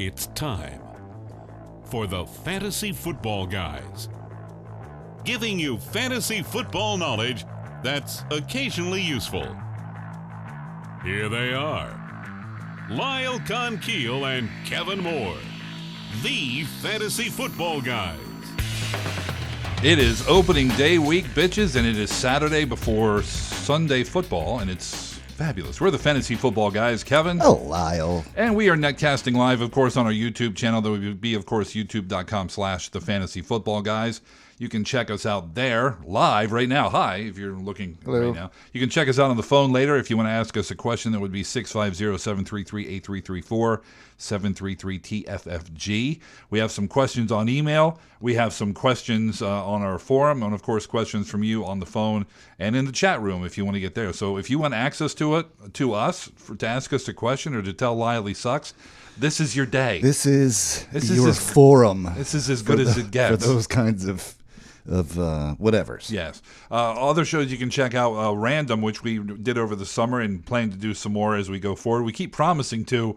It's time for the Fantasy Football Guys, giving you fantasy football knowledge that's occasionally useful. Here they are, Lyle Conkeel and Kevin Moore, the Fantasy Football Guys. It is opening day week, bitches, and it is Saturday before Sunday football, and it's fabulous. We're the Fantasy Football Guys, Kevin. Oh, Lyle. And we are netcasting live, of course, on our YouTube channel. That would be, of course, youtube.com/the Fantasy Football Guys. You can check us out there live right now. Hi, if you're looking right now. You can check us out on the phone later if you want to ask us a question. That would be 650-733-8334, 733-TFFG. We have some questions on email. We have some questions on our forum, and, of course, questions from you on the phone and in the chat room if you want to get there. So if you want access to us to ask us a question or to tell Lyle he sucks, this is your day. This is your forum. This is as good as it gets. For those kinds of whatevers. Yes. Other shows you can check out, Random, which we did over the summer and plan to do some more as we go forward. We keep promising to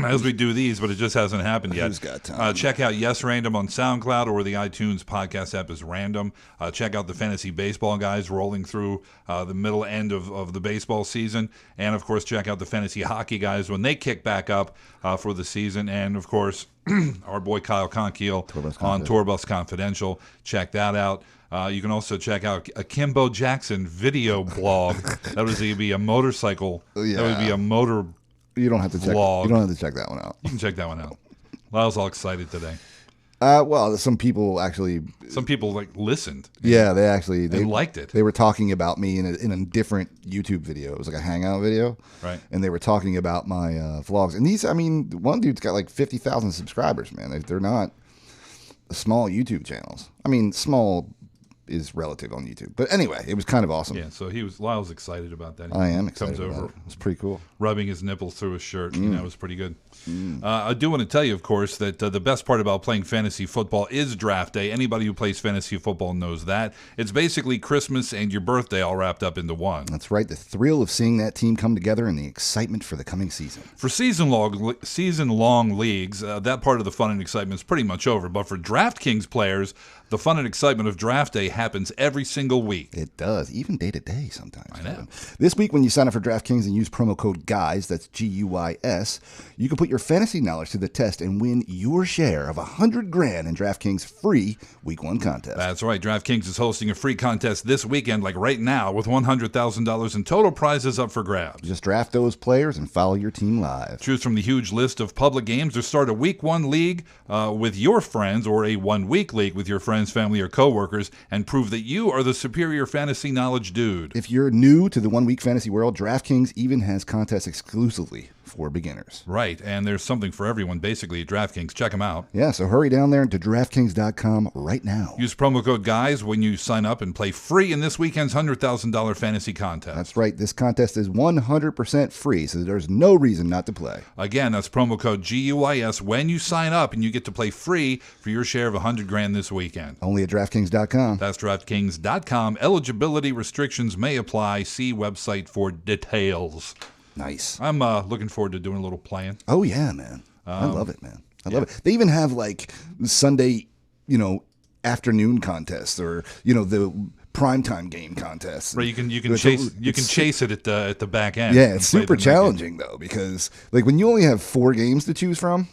as we do these, but it just hasn't happened yet. Who's got time? Check out Yes Random on SoundCloud, or the iTunes podcast app is Random. Check out the Fantasy Baseball Guys rolling through the middle end of the baseball season. And, of course, check out the Fantasy Hockey Guys when they kick back up for the season. And, of course, our boy Kyle Conkeel on Tour Bus Confidential. Check that out. You can also check out a Kimbo Jackson video blog. That would be a motorcycle. Yeah. That would be a motor You don't have to check. vlog. You don't have to check that one out. You can check that one out. Lyle's all excited today. Well, some people actually. Some people listened. Yeah, they liked it. They were talking about me in a different YouTube video. It was like a hangout video, Right. And they were talking about my vlogs. And these, I mean, one dude's got like 50,000 subscribers. Man, they're not small YouTube channels. I mean, small is relative on YouTube, but anyway, it was kind of awesome. Yeah, so Lyle's excited about that. I am excited. Comes over. About it. It's pretty cool. Rubbing his nipples through his shirt. You know, it was pretty good. I do want to tell you, of course, that the best part about playing fantasy football is draft day. Anybody who plays fantasy football knows that. It's basically Christmas and your birthday all wrapped up into one. That's right. The thrill of seeing that team come together and the excitement for the coming season. For season-long leagues, that part of the fun and excitement is pretty much over. But for DraftKings players, the fun and excitement of draft day happens every single week. It does, even day to day sometimes. I know. This week, when you sign up for DraftKings and use promo code GUYS, that's GUYS, you can put your fantasy knowledge to the test and win your share of $100,000 in DraftKings free Week 1 contest. That's right. DraftKings is hosting a free contest this weekend, like right now, with $100,000 in total prizes up for grabs. Just draft those players and follow your team live. Choose from the huge list of public games or start a Week 1 league with your friends, or a 1-week league with your friends, family, or coworkers, and prove that you are the superior fantasy knowledge dude. If you're new to the 1-week fantasy world, DraftKings even has contests exclusively for beginners. Right, and there's something for everyone, basically, at DraftKings. Check them out. Yeah, so hurry down there to DraftKings.com right now. Use promo code GUYS when you sign up and play free in this weekend's $100,000 fantasy contest. That's right. This contest is 100% free, so there's no reason not to play. Again, that's promo code GUYS when you sign up, and you get to play free for your share of $100,000 this weekend. Only at DraftKings.com. That's DraftKings.com. Eligibility restrictions may apply. See website for details. Nice. I'm looking forward to doing a little playing. Oh, yeah, man. I love it, man. I love it. They even have, like, Sunday, afternoon contests, or, the primetime game contests. Right, you can chase it at the back end. Yeah, it's super challenging, though, because, like, when you only have 4 games to choose from,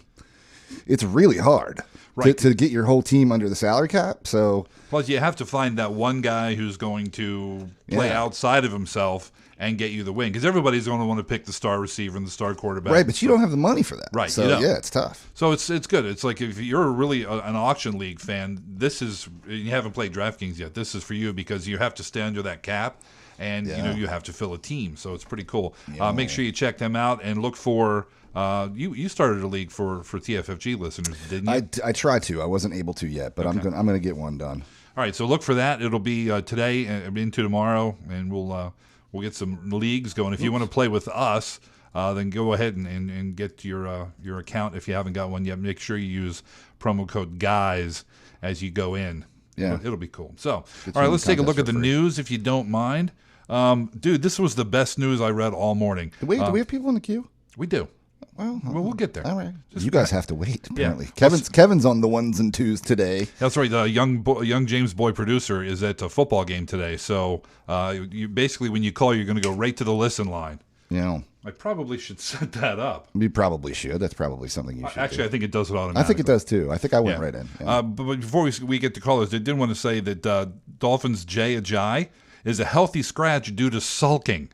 it's really hard. Right. To get your whole team under the salary cap. So plus, you have to find that one guy who's going to play outside of himself and get you the win, because everybody's going to want to pick the star receiver and the star quarterback. Right, but you don't have the money for that. Right. So yeah, it's tough. So it's good. It's like if you're really an auction league fan, you haven't played DraftKings yet. This is for you, because you have to stay under that cap, and you have to fill a team. So it's pretty cool. Yeah. Make sure you check them out and look for. You started a league for TFFG listeners, didn't you? I tried to. I wasn't able to yet, but Okay. I'm gonna get one done. All right, so look for that. It'll be today into tomorrow, and we'll get some leagues going. If you want to play with us, then go ahead and get your account if you haven't got one yet. Make sure you use promo code GUYS as you go in. Yeah, it'll be cool. So, all right, let's take a look at the news, if you don't mind. Dude, this was the best news I read all morning. Do we have people in the queue? We do. Well, we'll get there. All right. You guys have to wait, apparently. Yeah. Kevin's on the ones and twos today. That's right. The young James Boy producer is at a football game today. So you basically, when you call, you're going to go right to the listen line. I probably should set that up. You probably should. That's probably something you should Actually, do. I think it does it automatically. I think it does, too. I think I went right in. Yeah. But before we get to callers, I did want to say that Dolphins' Jay Ajayi is a healthy scratch due to sulking.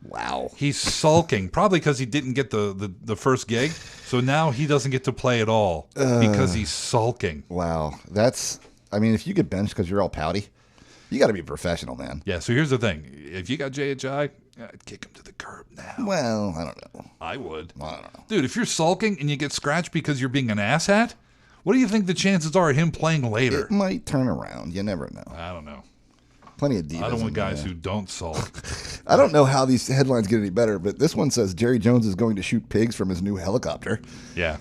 Wow. He's sulking, probably because he didn't get the first gig. So now he doesn't get to play at all because he's sulking. Wow. If you get benched because you're all pouty, you got to be a professional, man. Yeah, so here's the thing. If you got Jay Ajayi, I'd kick him to the curb now. Well, I don't know. I would. I don't know. Dude, if you're sulking and you get scratched because you're being an asshat, what do you think the chances are of him playing later? It might turn around. You never know. I don't know. Plenty of divas. I don't want guys who don't sulk. I don't know how these headlines get any better, but this one says Jerry Jones is going to shoot pigs from his new helicopter. Yeah.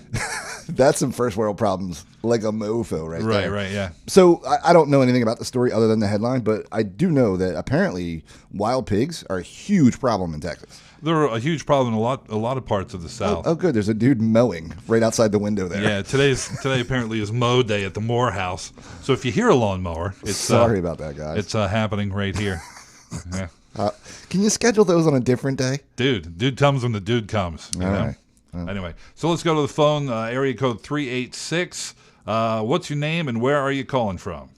That's some first world problems, like a mofo right there. Right, yeah. So I don't know anything about the story other than the headline, but I do know that apparently wild pigs are a huge problem in Texas. They're a huge problem in a lot of parts of the South. Oh, good. There's a dude mowing right outside the window there. Yeah, today apparently is mow day at the Moore House. So if you hear a lawnmower, it's sorry about that, guys. It's happening right here. Yeah. Can you schedule those on a different day? Dude comes when the dude comes. You know? Right. Anyway, so let's go to the phone. Area code 386. What's your name and where are you calling from?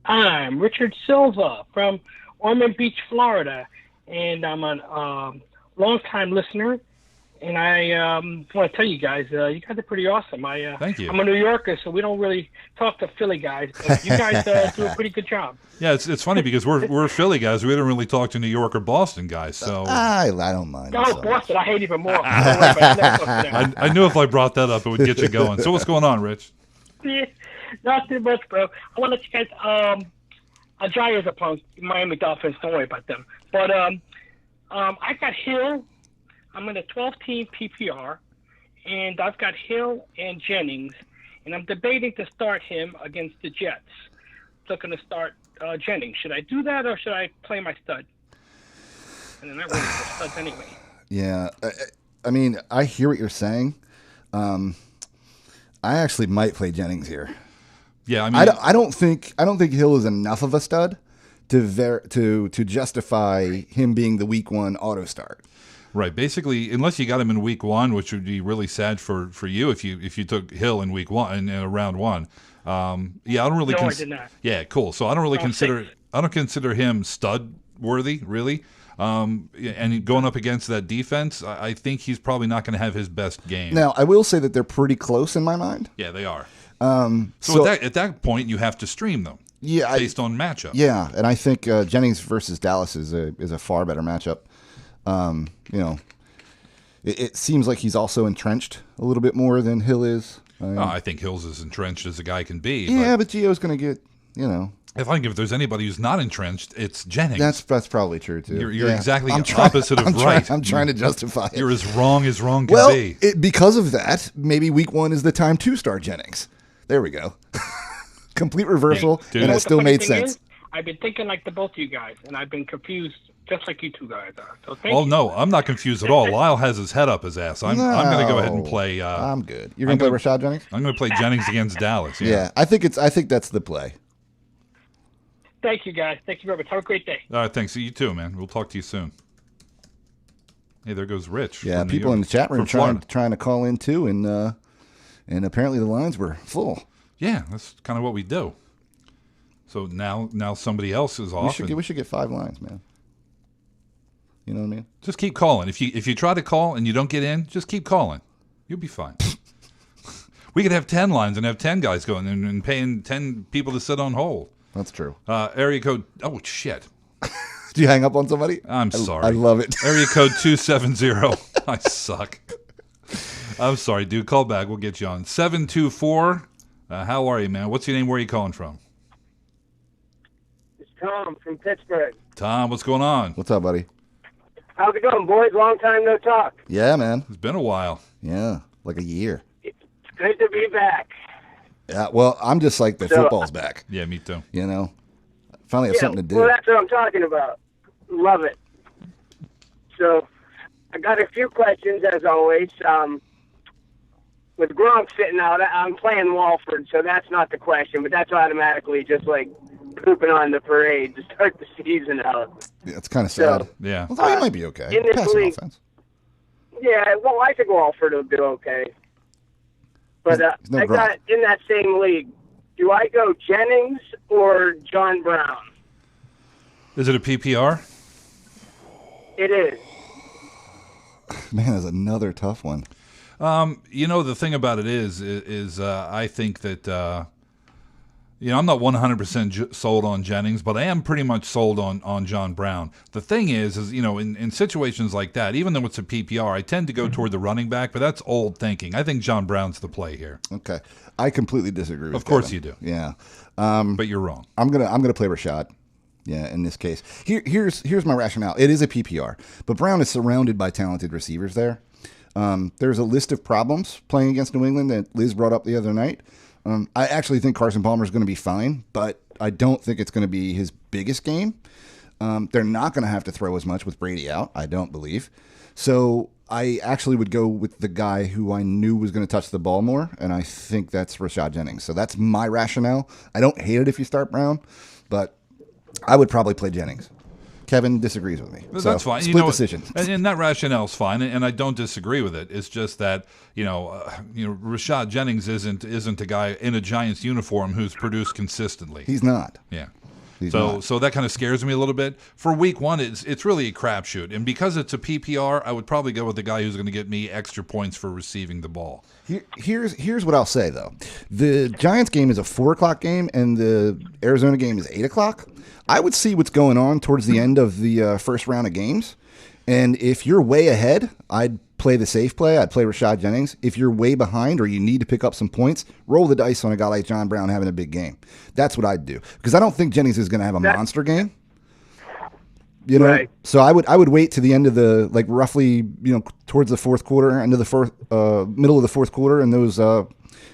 I'm Richard Silva from Ormond Beach, Florida, and I'm a long-time listener. And I want to tell you guys, you guys are pretty awesome. Thank you. I'm a New Yorker, so we don't really talk to Philly guys, but you guys do a pretty good job. Yeah, it's funny because we're Philly guys. We don't really talk to New York or Boston guys. So I don't mind. Oh, Boston, I hate even more. I knew if I brought that up, it would get you going. So what's going on, Rich? Yeah, not too much, bro. I want to let you guys. Ajayi is a punk. Miami Dolphins. Don't worry about them. But I got Hill. I'm in a 12-team PPR, and I've got Hill and Jennings, and I'm debating to start him against the Jets. Looking to start Jennings. Should I do that, or should I play my stud? And they're not really for studs anyway. Yeah, I hear what you're saying. I actually might play Jennings here. Yeah, I don't think Hill is enough of a stud to justify him being the week one auto start. Right. Basically, unless you got him in week one, which would be really sad for you if you took Hill in week one in round one. I don't really. No, I did not. Yeah, cool. So I don't really consider him stud worthy, really. And going up against that defense, I think he's probably not going to have his best game. Now, I will say that they're pretty close in my mind. Yeah, they are. So at that point, you have to stream them. Yeah, based on matchup. Yeah, and I think Jennings versus Dallas is a far better matchup. It seems like he's also entrenched a little bit more than Hill is. I think Hill's as entrenched as a guy can be. Yeah, but Gio's going to get, I think if there's anybody who's not entrenched, it's Jennings. That's probably true, too. You're exactly opposite of right. I'm trying to justify it. You're as wrong can be. Because of that, maybe week one is the time to start Jennings. There we go. Complete reversal, and it still made sense. I've been thinking like the both of you guys, and I've been confused just like you two guys are. So thank you. No, I'm not confused at all. Lyle has his head up his ass. I'm going to go ahead and play. I'm good. You're going to play Rashad Jennings? I'm going to play Jennings against Dallas. Yeah, I think that's the play. Thank you, guys. Thank you very much. Have a great day. All right, thanks. You too, man. We'll talk to you soon. Hey, there goes Rich. Yeah, people in the chat room trying to call in too, and apparently the lines were full. Yeah, that's kind of what we do. So now somebody else is off. We should get 5 lines, man. You know what I mean? Just keep calling. If you try to call and you don't get in, just keep calling. You'll be fine. We could have 10 lines and have 10 guys going and paying 10 people to sit on hold. That's true. Area code. Oh shit! Did you hang up on somebody? I'm sorry. I love it. Area code 270. I suck. I'm sorry, dude. Call back. We'll get you on 724. How are you, man? What's your name? Where are you calling from? It's Tom from Pittsburgh. Tom, what's going on? What's up, buddy? How's it going, boys? Long time no talk. Yeah, man. It's been a while. Yeah, like a year. It's good to be back. Yeah, well, I'm just like the football's back. Yeah, me too. Finally have something to do. Well, that's what I'm talking about. Love it. So, I got a few questions as always. With Gronk sitting out, I'm playing Walford, so that's not the question, but that's automatically just like pooping on the parade to start the season out. Yeah, it's kind of sad. So, Yeah. Although he might be okay. in this Passing league- offense. Yeah, well, I think Walford will do okay. But He's no I got Gronk. in that same league. Do I go Jennings or John Brown? Is it a PPR? It is. Man, that's another tough one. The thing about it is I think that, I'm not 100% sold on Jennings, but I am pretty much sold on John Brown. The thing is in situations like that, even though it's a PPR, I tend to go toward the running back, but that's old thinking. I think John Brown's the play here. Okay. I completely disagree with Of course Kevin. you do. Yeah. But you're wrong. I'm gonna play Rashad. Yeah, in this case. Here's my rationale. It is a PPR, but Brown is surrounded by talented receivers there. There's a list of problems playing against New England that Liz brought up the other night. I actually think Carson Palmer is going to be fine, but I don't think it's going to be his biggest game. They're not going to have to throw as much with Brady out, I don't believe. So I actually would go with the guy who I knew was going to touch the ball more, and I think that's Rashad Jennings. So that's my rationale. I don't hate it if you start Brown, but I would probably play Jennings. Kevin disagrees with me. So, That's fine. Split decision. And that rationale's fine, and I don't disagree with it. It's just that Rashad Jennings isn't a guy in a Giants uniform who's produced consistently. He's not. Yeah. He's So not. so that kind of scares me a little bit. For week one, it's really a crapshoot, and because it's a PPR, I would probably go with the guy who's going to get me extra points for receiving the ball. Here's what I'll say though: the Giants game is a 4:00 game, and the Arizona game is 8:00. I would see what's going on towards the end of the first round of games, and if you're way ahead, I'd play the safe play. I'd play Rashad Jennings. If you're way behind or you need to pick up some points, roll the dice on a guy like John Brown having a big game. That's what I'd do because I don't think Jennings is going to have a monster game. Right. So I would wait to the end of the roughly towards the fourth quarter, end of the middle of the fourth quarter, and those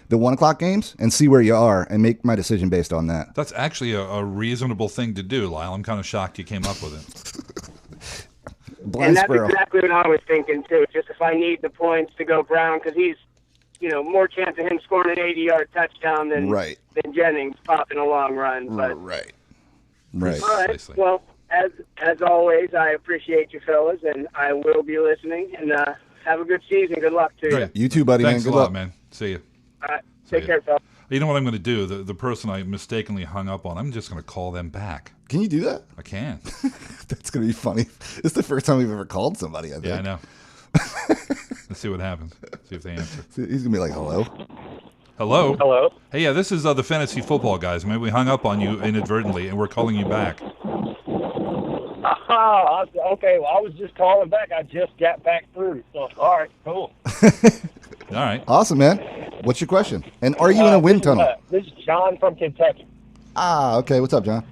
the 1:00 games, and see where you are and make my decision based on that. That's actually a reasonable thing to do, Lyle. I'm kind of shocked you came up with it. Blind And that's squirrel. exactly what I was thinking too. Just if I need the points to go Brown, because he's, more chance of him scoring an 80-yard touchdown than Jennings popping a long run. But Right. all right. Precisely. Well, as always, I appreciate you fellas, and I will be listening. And have a good season. Good luck to you. Great. You too, buddy. Thanks man. a Good lot, luck. man. See you. All right. See Take ya. care, fellas. You know what I'm going to do? The person I mistakenly hung up on, I'm just going to call them back. Can you do that? I can. That's gonna be funny. It's the first time we've ever called somebody. I think. Yeah, I know. Let's see what happens. See if they answer. He's gonna be like, "Hello." Hello? Hello. Hey, yeah, this is the Fantasy Football Guys. Maybe we hung up on you inadvertently, and we're calling you back. Okay. Well, I was just calling back. I just got back through. So, all right, cool. All right. Awesome, man. What's your question? And are you in a wind tunnel? This is John from Kentucky. Okay. What's up, John?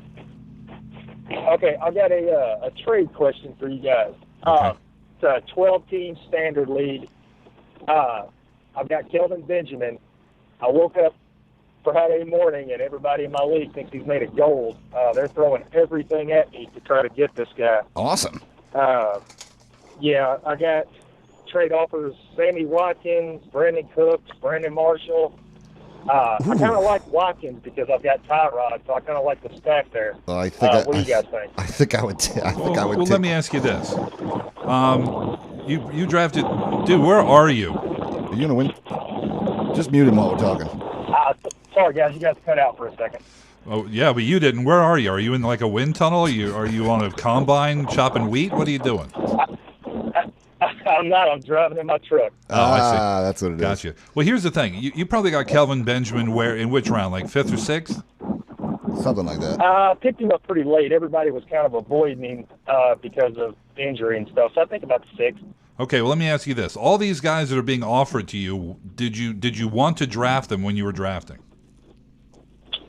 Okay, I got a trade question for you guys. Okay. It's a 12-team standard league. I've got Kelvin Benjamin. I woke up Friday morning, and everybody in my league thinks he's made of gold. They're throwing everything at me to try to get this guy. Awesome. Yeah, I got trade offers: Sammy Watkins, Brandon Cooks, Brandon Marshall. I kind of like Watkins because I've got Tyrod, so I kind of like the stack there. I think. What do you guys think? I think I would. Well, let me ask you this. You drafted... Dude, where are you? Are you in a wind? Just mute him while we're talking. Sorry, guys, you guys cut out for a second. Oh, yeah, but you didn't. Where are you? Are you in like a wind tunnel? Are you on a combine chopping wheat? What are you doing? I'm not. I'm driving in my truck. Oh, I see. That's what it is. Gotcha. Well, here's the thing. You probably got Kelvin Benjamin in which round? Like 5th or 6th? Something like that. I picked him up pretty late. Everybody was kind of avoiding him because of injury and stuff. So I think about 6th. Okay, well, let me ask you this. All these guys that are being offered to you, did you want to draft them when you were drafting?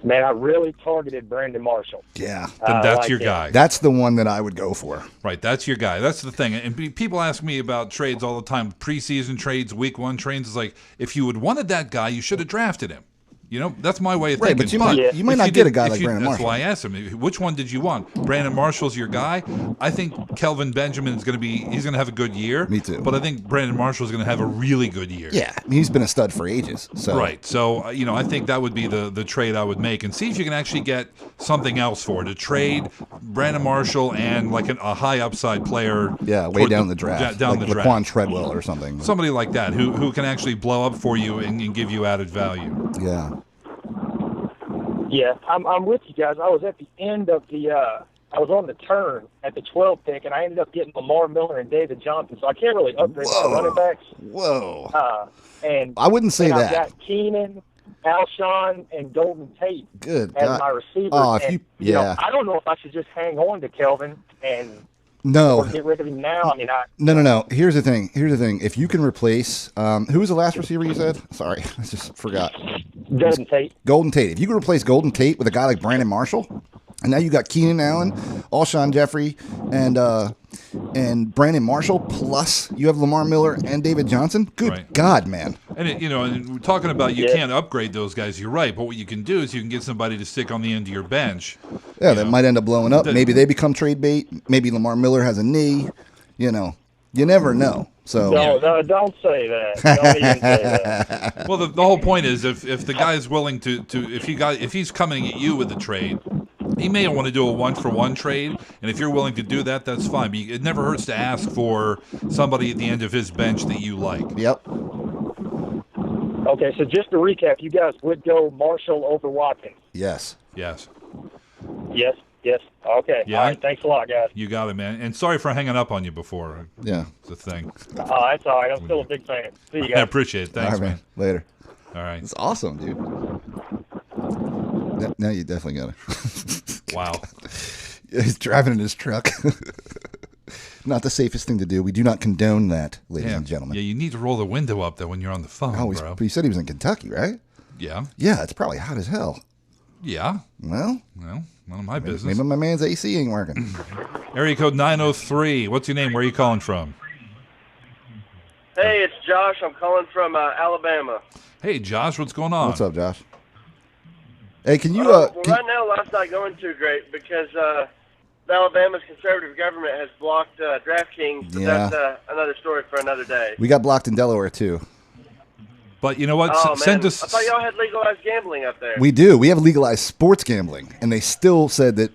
Man, I really targeted Brandon Marshall. Yeah. Then that's like your him. guy. That's the one that I would go for. Right, that's your guy. That's the thing. And people ask me about trades all the time, preseason trades, week 1 trades. It's like, if you had wanted that guy, you should have drafted him. You know, that's my way of Right, thinking. but you might if not you get a did- guy if like you- Brandon That's Marshall. why I asked him, which one did you want? Brandon Marshall's your guy. I think Kelvin Benjamin is going to he's going to have a good year. Me too. But I think Brandon Marshall is going to have a really good year. Yeah, I mean, he's been a stud for ages. So Right. So, I think that would be the trade I would make, and see if you can actually get something else for it. To trade Brandon Marshall and like a high upside player. yeah, way toward down the draft, Down like the Laquan draft. Treadwell or something. Somebody like that who can actually blow up for you and give you added value. Yeah. Yeah, I'm with you guys. I was at the end of I was on the turn at the 12 pick, and I ended up getting Lamar Miller and David Johnson, so I can't really upgrade my running backs. Whoa. And I wouldn't say and that. I've got Keenan, Alshon, and Golden Tate Good as God. my receivers. Oh, if and, you know, I don't know if I should just hang on to Kelvin and No. or get rid of him now. I mean, No. Here's the thing. If you can replace, who was the last receiver you said? Sorry, I just forgot. Golden Tate. Golden Tate. If you can replace Golden Tate with a guy like Brandon Marshall, and now you got Keenan Allen, Alshon Jeffrey, and Brandon Marshall, plus you have Lamar Miller and David Johnson. Good Right. God, man. And and we're talking about you can't upgrade those guys. You're right, but what you can do is you can get somebody to stick on the end of your bench. Yeah, that might end up blowing up. That- Maybe they become trade bait. Maybe Lamar Miller has a knee. You never know. So No, don't say that. Don't even say that. Well, the whole point is if the guy is willing to if he's coming at you with a trade, he may want to do a 1-for-1 trade, and if you're willing to do that, that's fine. But it never hurts to ask for somebody at the end of his bench that you like. Yep. Okay, so just to recap, you guys would go Marshall over Watkins. Yes. Yes, Yes. Okay. Yeah. All right. Thanks a lot, guys. you got it, man. And sorry for hanging up on you before. Yeah. It's a thing. That's all right. I'm still a big fan. See you I guys. appreciate it. Thanks, All right, man. Later. All right. It's awesome, dude. Now you definitely got it. Wow. He's driving in his truck. Not the safest thing to do. We do not condone that, ladies and gentlemen. Yeah, you need to roll the window up though when you're on the phone, Oh, bro. but he said he was in Kentucky, right? Yeah. Yeah, it's probably hot as hell. Yeah. Well, Well, none of my business. maybe my man's AC ain't working. Area code 903. What's your name? Where are you calling from? Hey, it's Josh. I'm calling from Alabama. Hey, Josh. What's going on? What's up, Josh? Hey, can you Well, right now, life's not going too great because Alabama's conservative government has blocked DraftKings. But Yeah. that's another story for another day. we got blocked in Delaware too. But you know what? Oh, man. Send us. I thought y'all had legalized gambling up there. We do. We have legalized sports gambling, and they still said that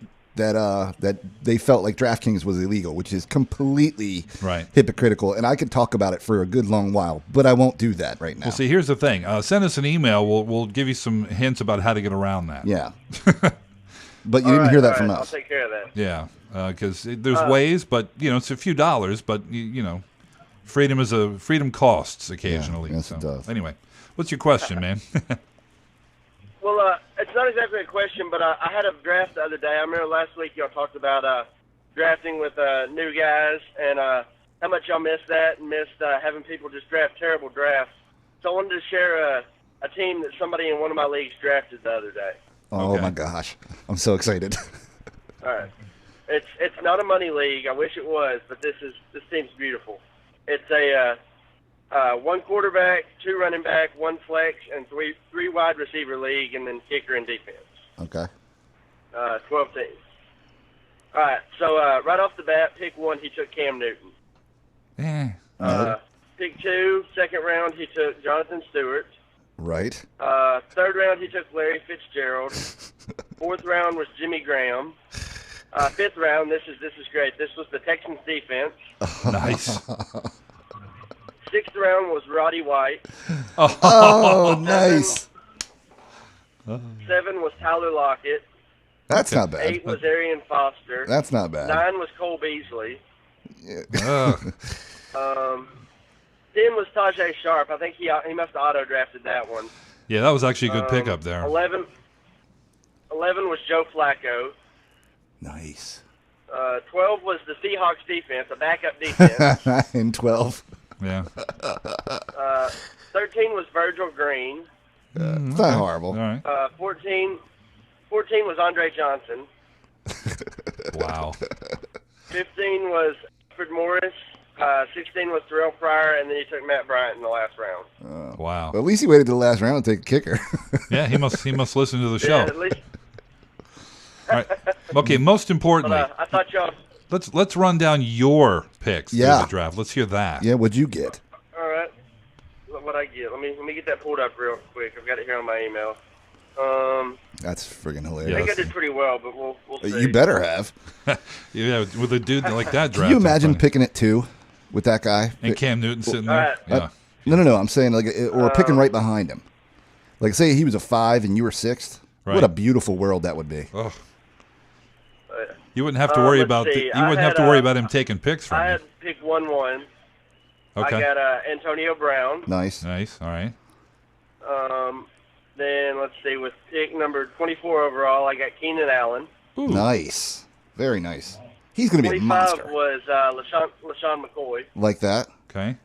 they felt like DraftKings was illegal, which is completely Right. hypocritical. And I could talk about it for a good long while, but I won't do that right now. Well, see, here's the thing. Send us an email. We'll give you some hints about how to get around that. Yeah. But you didn't hear that from I'll us. take care of that. Yeah, because there's ways, but it's a few dollars. But freedom costs occasionally. Yeah, yes, so. it does. Anyway, what's your question, man? Well, it's not exactly a question, but I had a draft the other day. I remember last week y'all talked about drafting with new guys and how much y'all missed that and missed having people just draft terrible drafts. So I wanted to share a team that somebody in one of my leagues drafted the other day. Oh Okay. my gosh, I'm so excited. All right. It's not a money league. I wish it was, but this team's beautiful. It's a one quarterback, 2 running back, 1 flex, and three wide receiver league, and then kicker and defense. Okay. 12 teams. All right. So right off the bat, pick 1, he took Cam Newton. Pick 2, second round, he took Jonathan Stewart. Right. Third round, he took Larry Fitzgerald. Fourth round was Jimmy Graham. Fifth round, this is great. This was the Texans defense. Nice. Sixth round was Roddy White. Oh, nice. 7 was Tyler Lockett. That's not bad. 8 was Arian Foster. That's not bad. 9 was Cole Beasley. Ugh. 10 was Tajay Sharp. I think he must have auto-drafted that one. Yeah, that was actually a good pickup there. 11 was Joe Flacco. Nice. 12 was the Seahawks defense, a backup defense. In 12. Yeah. 13 was Virgil Green. It's not horrible. All right. 14 was Andre Johnson. Wow. 15 was Alfred Morris. 16 was Terrell Pryor, and then he took Matt Bryant in the last round. Wow. But at least he waited to the last round to take a kicker. Yeah, he must listen to the show. Yeah, at least. All right. Okay, most importantly, But, I thought y'all. let's run down your picks through Yeah. the draft. Let's hear that. Yeah, what'd you get? All right. What I get? Let me get that pulled up real quick. I've got it here on my email. That's friggin' I hilarious. think I did pretty well, but we'll see. You better have. Yeah, with a dude like that draft. Can you imagine picking it too with that guy? And Cam Newton sitting All there? right. Yeah. No. I'm saying or picking right behind him. Like say he was a 5 and you were 6th. Right. What a beautiful world that would be. Oh. You wouldn't have to worry about him taking picks from I you. had pick 1-1. Okay. I got Antonio Brown. Nice. Nice. All right. Then let's see, with pick number 24 overall, I got Keenan Allen. Ooh. Nice. Very nice. He's going to be a 25 monster. was LaShawn McCoy. Like that. Okay.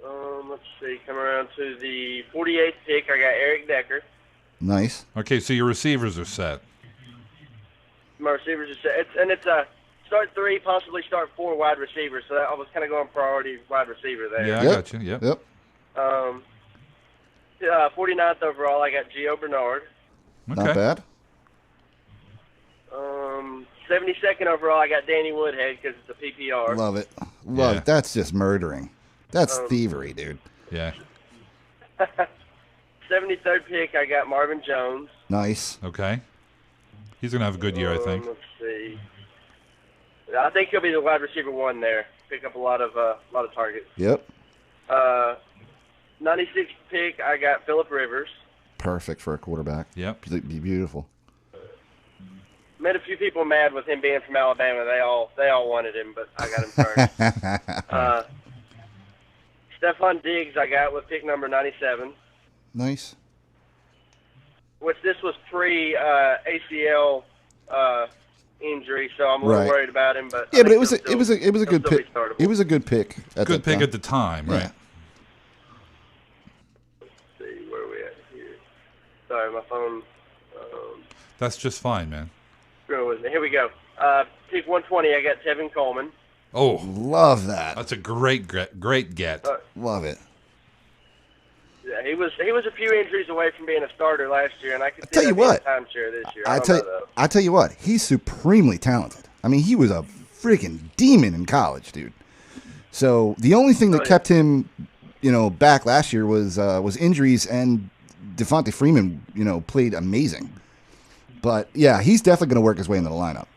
Let's see, come around to the 48th pick, I got Eric Decker. Nice. Okay, so your receivers are set. My receivers are set. It's a start 3, possibly start 4 wide receivers. So I was kind of going priority wide receiver there. Yeah, I Yep. got you. Yep. Yep. 49th overall, I got Gio Bernard. Okay. Not bad. 72nd overall, I got Danny Woodhead because it's a PPR. Love it. Yeah. It. That's just murdering. That's thievery, dude. Yeah. 73rd pick, I got Marvin Jones. Nice. Okay. He's gonna have a good year, I think. Let's see. I think he'll be the wide receiver 1 there. Pick up a lot of targets. Yep. 96th pick, I got Phillip Rivers. Perfect for a quarterback. Yep. Be beautiful. Made a few people mad with him being from Alabama. They all wanted him, but I got him first. Stephon Diggs, I got with pick number 97. Nice. Which this was pre ACL injury, so I'm a little Right. worried about him. But Yeah, but it was a good pick. Startable. It was a good pick. Good pick at the time, Yeah. right? Let's see where we at here. Sorry, my phone. That's just fine, man. Screw with me. Here we go. Pick 120. I got Tevin Coleman. Oh, Love that. that's a great get. Love it. Yeah, he was a few injuries away from being a starter last year, and I could see tell you that being what. a timeshare this year. I don't tell know, though. I tell you what. He's supremely talented. I mean, he was a freaking demon in college, dude. So the only thing that kept him, back last year was injuries, and Devontae Freeman, played amazing. But yeah, he's definitely going to work his way into the lineup.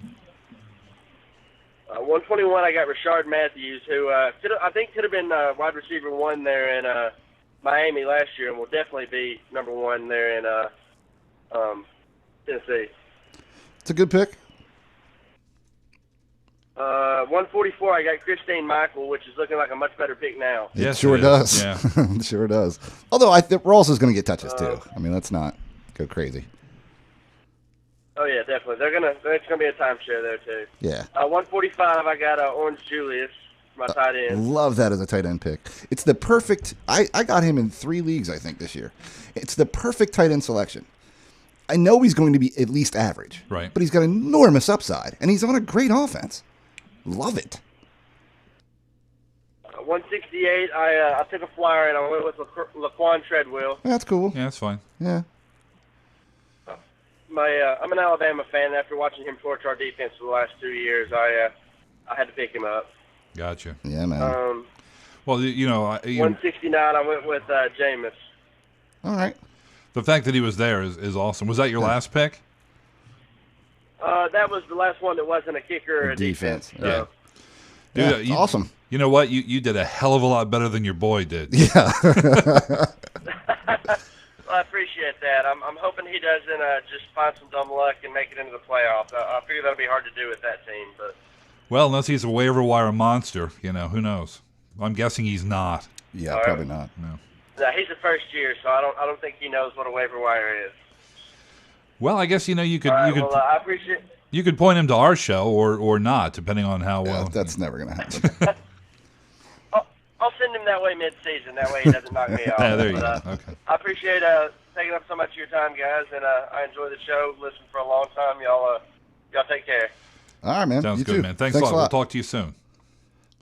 121, I got Rashard Matthews, who I think could have been wide receiver 1 there in Miami last year, and will definitely be number 1 there in Tennessee. It's a good pick. 144, I got Christine Michael, which is looking like a much better pick now. Yes, it sure it is. does. Yeah. It sure does. Although I think Rawls is going to get touches too. I mean, let's not go crazy. Oh yeah, definitely. It's gonna be a timeshare there too. Yeah. 145, I got Orange Julius, my tight end. Love that as a tight end pick. It's the perfect. I got him in 3 leagues, I think, this year. It's the perfect tight end selection. I know he's going to be at least average, Right. But he's got enormous upside, and he's on a great offense. Love it. 168, I took a flyer and I went with Laquan Treadwell. That's cool. Yeah, that's fine. Yeah. I'm an Alabama fan. And after watching him torch our defense for the last 2 years, I had to pick him up. Gotcha. Yeah, man. Well, 169, I went with Jameis. All right. the fact that he was there is awesome. Was that your last pick? That was the last one that wasn't a kicker or a defense. Yeah. Dude, you, awesome. You know what? You did a hell of a lot better than your boy did. Yeah. Well, I appreciate that. I'm hoping he doesn't just find some dumb luck and make it into the playoffs. I figure that'll be hard to do with that team. But well, unless he's a waiver wire monster, who knows? I'm guessing he's not. Yeah, probably not. No. No, he's a first year, so I don't think he knows what a waiver wire is. Well, I guess you could I appreciate. You could point him to our show or not, depending on how well. That's never going to happen. I'll send him that way mid-season. That way he doesn't knock me off. Yeah, there you go. Okay. I appreciate taking up so much of your time, guys, and I enjoy the show. Listened for a long time. Y'all take care. All right, man. Sounds You good, too. man. Thanks a lot. We'll talk to you soon.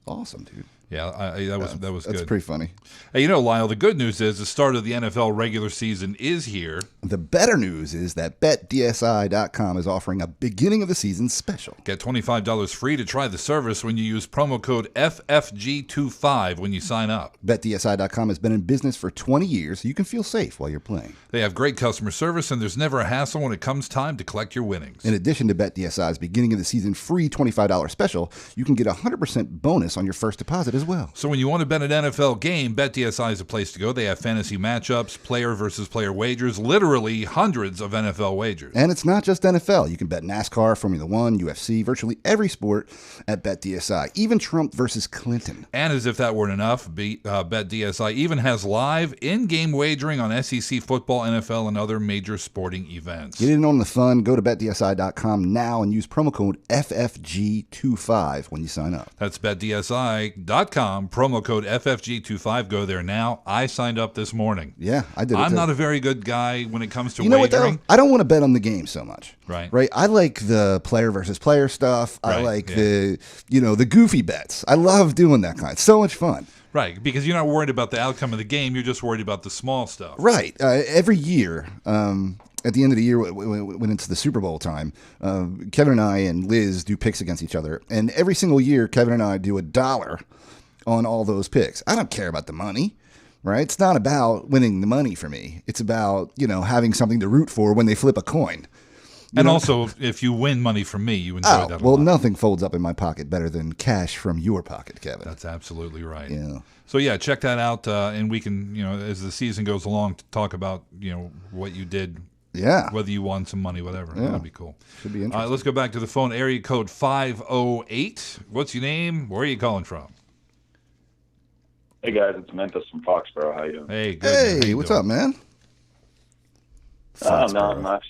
Awesome, dude. Yeah, that was good. That's pretty funny. Hey, Lyle, the good news is the start of the NFL regular season is here. The better news is that BetDSI.com is offering a beginning of the season special. Get $25 free to try the service when you use promo code FFG25 when you sign up. BetDSI.com has been in business for 20 years, so you can feel safe while you're playing. They have great customer service, and there's never a hassle when it comes time to collect your winnings. In addition to BetDSI's beginning of the season free $25 special, you can get a 100% bonus on your first deposit as well. So when you want to bet an NFL game, BetDSI is a place to go. They have fantasy matchups, player versus player wagers, literally hundreds of NFL wagers. And it's not just NFL. You can bet NASCAR, Formula One, UFC, virtually every sport at BetDSI, even Trump versus Clinton. And as if that weren't enough, BetDSI even has live in-game wagering on SEC football, NFL, and other major sporting events. Get in on the fun. Go to BetDSI.com now and use promo code FFG25 when you sign up. That's BetDSI.com. Promo code FFG25. Go there now. I signed up this morning. Yeah, I did. I'm not a very good guy when it comes to wagering. What, though? I don't want to bet on the game so much. Right. I like the player versus player stuff. Right. I like the goofy bets. I love doing that kind. It's so much fun. Right, because you're not worried about the outcome of the game. You're just worried about the small stuff. Right. Every year, at the end of the year, when it's the Super Bowl time, Kevin and I and Liz do picks against each other. And every single year, Kevin and I do $1 on all those picks. I don't care about the money, right? It's not about winning the money for me. It's about, having something to root for when they flip a coin. And also, if you win money from me, you enjoy that a lot. Nothing folds up in my pocket better than cash from your pocket, Kevin. That's absolutely right. Yeah. So, check that out, and we can, as the season goes along, talk about, what you did. Yeah. Whether you won some money, whatever. Yeah. That'd be cool. Should be interesting. Let's go back to the phone. Area code 508. What's your name? Where are you calling from? Hey, guys. It's Memphis from Foxborough. How you doing? Hey, good. Hey, what's up, man? Not much.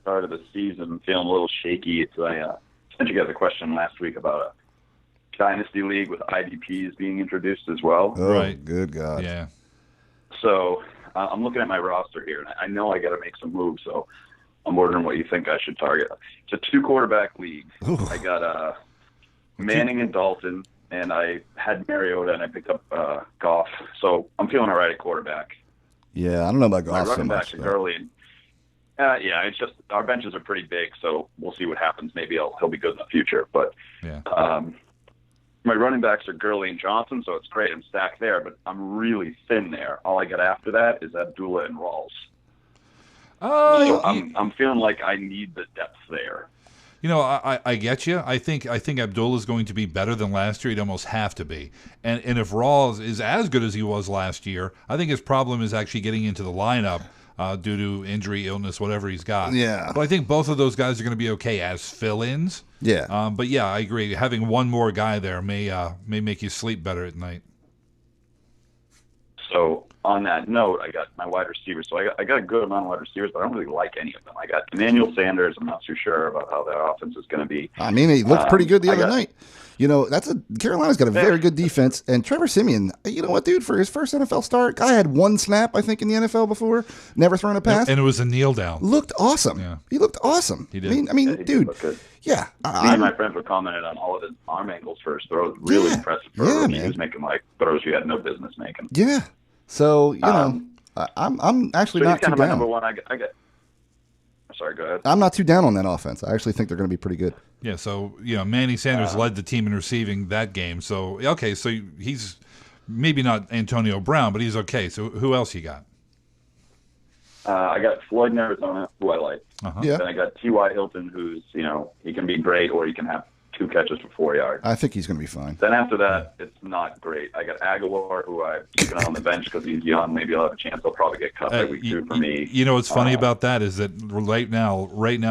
Start of the season, I'm feeling a little shaky. I sent you guys a question last week about a dynasty league with IDPs being introduced as well. Oh, right. Good God. Yeah. So I'm looking at my roster here, and I know I got to make some moves. So I'm wondering what you think I should target. It's a 2-quarterback league. Ooh. I got Manning and Dalton, and I had Mariota, and I picked up Goff. So I'm feeling all right at quarterback. Yeah, I don't know about My golf so running much. backs are Gurley. It's just our benches are pretty big, so we'll see what happens. Maybe he'll be good in the future. But my running backs are Gurley and Johnson, so it's great. I'm stacked there, but I'm really thin there. All I got after that is Abdullah and Rawls. So I'm feeling like I need the depth there. I get you. I think Abdullah is going to be better than last year. He'd almost have to be. And if Rawls is as good as he was last year, I think his problem is actually getting into the lineup. Due to injury, illness, whatever he's got. Yeah. But I think both of those guys are going to be okay as fill-ins. Yeah. But yeah, I agree. Having one more guy there may make you sleep better at night. So on that note, I got my wide receivers. So I got a good amount of wide receivers, but I don't really like any of them. I got Emmanuel Sanders. I'm not too sure about how their offense is going to be. I mean, he looked pretty good the other night. Carolina's got a very good defense, and Trevor Siemian, you know what, dude, for his first NFL start, guy had one snap, I think, in the NFL before, never thrown a pass. And it was a kneel down. Looked awesome. Yeah. He looked awesome. He did. I mean, He dude. looked good. Yeah. Me and my friends were commenting on all of his arm angles for his throws. Really impressive for a rookie. He was making throws you had no business making. Yeah. So, I'm actually not too kind of my down. number one. I got. Sorry, go ahead. I'm not too down on that offense. I actually think they're going to be pretty good. Yeah, so Manny Sanders led the team in receiving that game. So he's maybe not Antonio Brown, but he's okay. So who else you got? I got Floyd in Arizona, who I like. Yeah. Then I got T.Y. Hilton, who's he can be great, or he can have 2 catches for 4 yards. I think he's going to be fine. Then after that, it's not great. I got Aguilar, who I'm keeping on the bench because he's young. Maybe I'll have a chance. He'll probably get cut by week 2 for me. You know what's funny about that is that right now,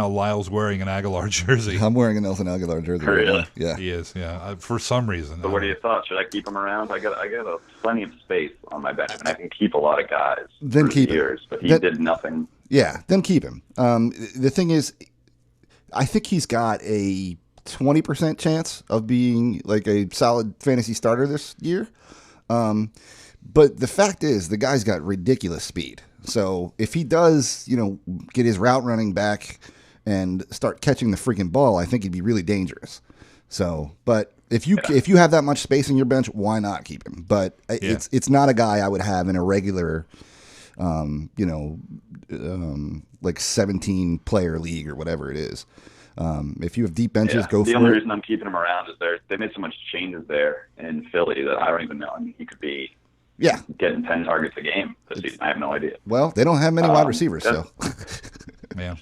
Lyle's wearing an Aguilar jersey. I'm wearing a Nelson Aguilar jersey. Really? Right now. Yeah. He is, yeah. For some reason. So what do you thought? Should I keep him around? I got plenty of space on my bench, and I can keep a lot of guys Then for keep him. years. But he did nothing. Yeah, then keep him. The thing is, I think he's got a 20% chance of being like a solid fantasy starter this year. But the fact is, the guy's got ridiculous speed. So if he does, get his route running back and start catching the freaking ball, I think he'd be really dangerous. So, but If you have that much space in your bench, why not keep him? But it's not a guy I would have in a regular, like 17 player league or whatever it is. If you have deep benches, go for it. The only reason I'm keeping him around is they made so much changes there in Philly that I don't even know. I mean, he could be getting 10 targets a game this season. I have no idea. Well, they don't have many wide receivers, so. Yeah.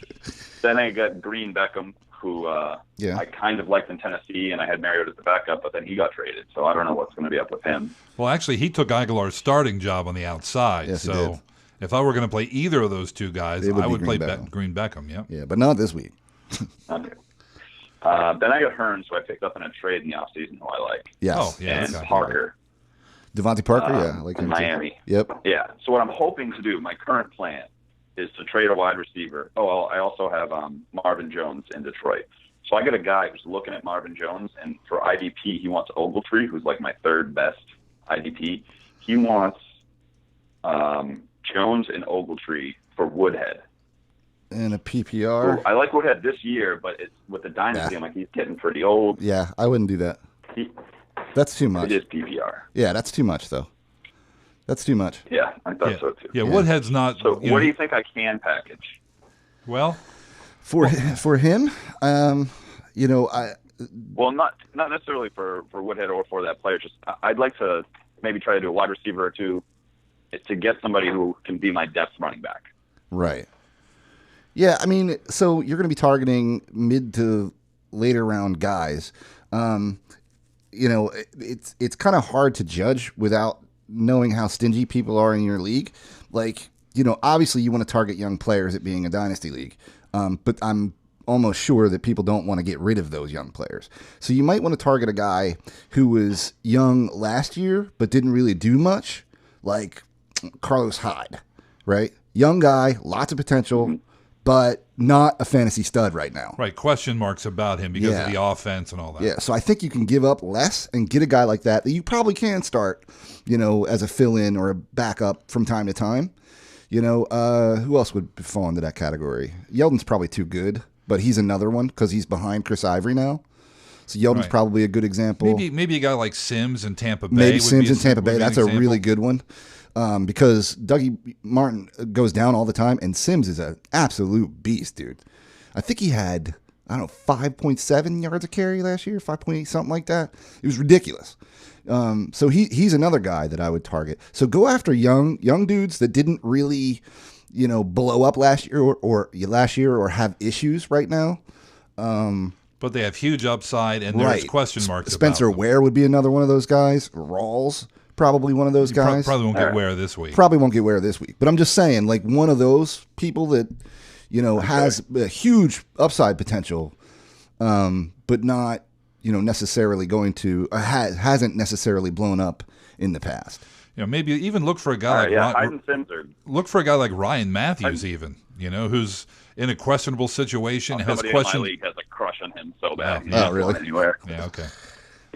Then I got Green Beckham, who I kind of liked in Tennessee, and I had Mariota as the backup, but then he got traded, so I don't know what's going to be up with him. Well, actually, he took Aguilar's starting job on the outside, yes, so if I were going to play either of those two guys, I would play Green Beckham. Yeah. Yeah, but not this week. Okay. Then I got Hearns, who I picked up in a trade in the offseason, who I like. Yes. Oh, yeah. And Parker. Devontae Parker, I like in him Miami. Too. Yep. Yeah. So what I'm hoping to do, my current plan, is to trade a wide receiver. Oh, I also have Marvin Jones in Detroit. So I got a guy who's looking at Marvin Jones, and for IDP, he wants Ogletree, who's like my third best IDP. He wants Jones and Ogletree for Woodhead. And a PPR. So I like Woodhead this year, but it's with the dynasty, I'm like, he's getting pretty old. Yeah, I wouldn't do that. That's too much. It is PPR. Yeah, that's too much, though. That's too much. Yeah, I thought so, too. Yeah, Woodhead's not... So what do you think I can package? Well... For him, I... Well, not necessarily for Woodhead or for that player. Just I'd like to maybe try to do a wide receiver or two to get somebody who can be my depth running back. Right. Yeah, I mean, so you're going to be targeting mid to later round guys. It's kind of hard to judge without knowing how stingy people are in your league. Like, obviously you want to target young players at being a dynasty league. But I'm almost sure that people don't want to get rid of those young players. So you might want to target a guy who was young last year but didn't really do much, like Carlos Hyde, right? Young guy, lots of potential, but not a fantasy stud right now. Right, question marks about him because of the offense and all that. Yeah, so I think you can give up less and get a guy like that you probably can start, as a fill-in or a backup from time to time. Who else would fall into that category? Yeldon's probably too good, but he's another one because he's behind Chris Ivory now. So Yeldon's probably a good example. Maybe a guy like Sims in Tampa Bay. Maybe Sims in Tampa Bay. That's a really good one because Dougie Martin goes down all the time, and Sims is an absolute beast, dude. I think he had, 5.7 yards a carry last year, 5.8, something like that. It was ridiculous. So he's another guy that I would target. So go after young dudes that didn't really, blow up last year or have issues right now. But they have huge upside, and there's question marks. Spencer Ware would be another one of those guys. Rawls, probably one of those guys. Probably won't get Ware this week. Probably won't get Ware this week. But I'm just saying, like one of those people that, has a huge upside potential, but not. Necessarily going to hasn't necessarily blown up in the past. Maybe even look for a guy look for a guy like Ryan Matthews, who's in a questionable situation. Somebody in my league has a crush on him so bad. He's not really? Going anywhere. Yeah, okay.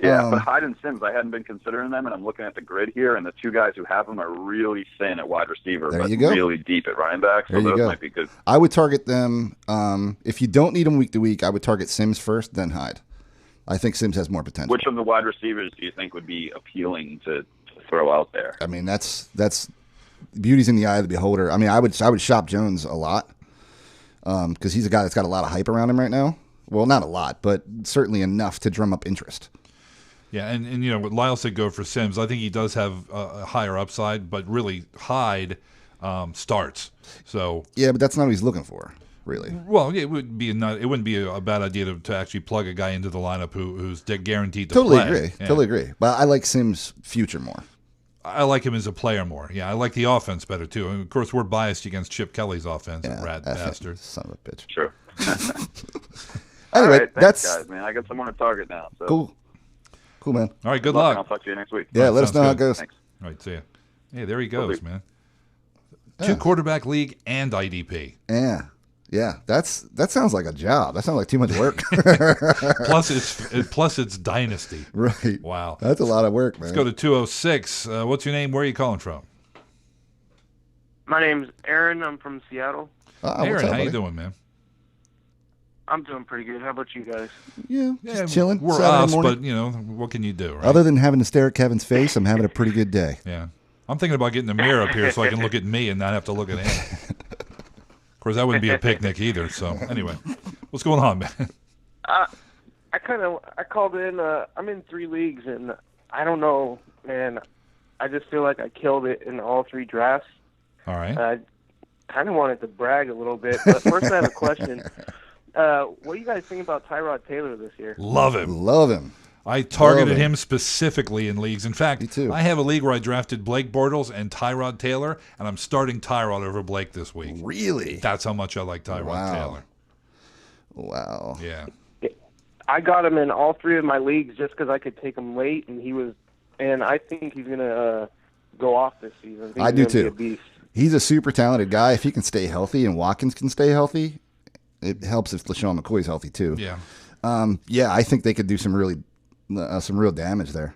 Yeah, but Hyde and Sims, I hadn't been considering them, and I'm looking at the grid here, and the two guys who have them are really thin at wide receiver, but really deep at running back, so those might be good. I would target them. If you don't need them week to week, I would target Sims first, then Hyde. I think Sims has more potential. Which of the wide receivers do you think would be appealing to throw out there? I mean, that's beauty's in the eye of the beholder. I mean, I would shop Jones a lot because he's a guy that's got a lot of hype around him right now. Well, not a lot, but certainly enough to drum up interest. Yeah, and what Lyle said, go for Sims. I think he does have a higher upside, but really Hyde starts. So yeah, but that's not what he's looking for. Really? Well, it wouldn't be a bad idea to actually plug a guy into the lineup who's guaranteed to play. Totally agree. But I like Sims' future more. I like him as a player more. Yeah, I like the offense better too. And of course, we're biased against Chip Kelly's offense. Rat bastard, son of a bitch. Sure. Anyway, right, thanks, guys, man. I got someone to target now. So. Cool, man. All right, good luck. I'll talk to you next week. Yeah, let us know how it goes. Thanks. All right, see ya. Hey, there he goes, man. 2 quarterback league and IDP. Yeah, that sounds like a job. That sounds like too much work. plus it's dynasty. Right. Wow. That's a lot of work, man. Let's go to 206. What's your name? Where are you calling from? My name's Aaron. I'm from Seattle. Aaron, how you doing, man? I'm doing pretty good. How about you guys? Yeah, just chilling. We're Saturday us, morning. but, you know, what can you do, right? Other than having to stare at Kevin's face, I'm having a pretty good day. Yeah. I'm thinking about getting a mirror up here so I can look at me and not have to look at him. Of course, that wouldn't be a picnic either. So, anyway, what's going on, man? I called in. I'm in 3 leagues, and I don't know, man. I just feel like I killed it in all 3 drafts. All right. I kind of wanted to brag a little bit, but first I have a question. What do you guys think about Tyrod Taylor this year? Love him. Love him. I targeted him specifically in leagues. In fact, Me too. I have a league where I drafted Blake Bortles and Tyrod Taylor, and I'm starting Tyrod over Blake this week. Really? That's how much I like Tyrod Taylor. Wow. Yeah. I got him in all 3 of my leagues just because I could take him late, and I think he's gonna go off this season. I do he's gonna too. be a beast. He's a super talented guy. If he can stay healthy and Watkins can stay healthy, it helps if LaShawn McCoy's healthy too. Yeah. I think they could do some real damage there.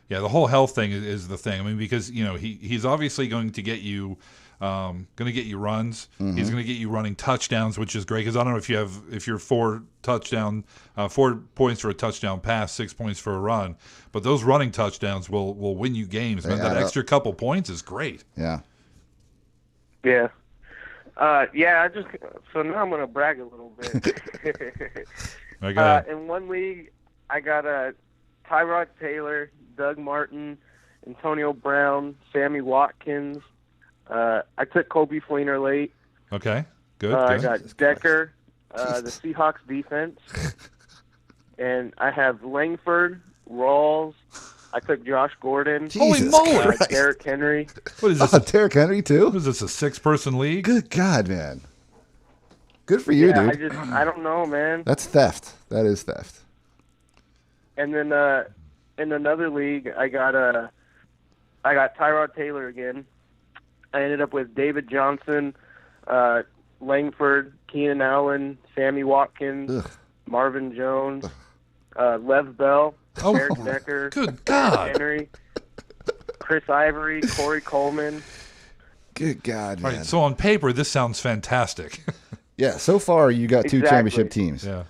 Yeah, the whole health thing is the thing. I mean, because he's obviously going to get you runs. Mm-hmm. He's going to get you running touchdowns, which is great. Because I don't know if you're 4 points for a touchdown pass, 6 points for a run, but those running touchdowns will win you games. Man, that extra couple points is great. Yeah. Yeah. So now I'm going to brag a little bit. In one league, I got Tyrod Taylor, Doug Martin, Antonio Brown, Sammy Watkins. I took Kobe Fleener late. Okay, good. I got Decker, the Seahawks defense. And I have Langford, Rawls. I took Josh Gordon. Holy moly! Derrick Henry. What is this? Derrick Henry too? What is this, a 6-person league? Good God, man. Good for you, dude. I don't know, man. That's theft. That is theft. And then in another league, I got Tyrod Taylor again. I ended up with David Johnson, Langford, Keenan Allen, Sammy Watkins, Marvin Jones, Lev Bell, Eric Decker, good God, Henry, Chris Ivory, Corey Coleman. Good God, man. Right, so on paper, this sounds fantastic. Yeah, so far you got 2 championship teams. Yeah.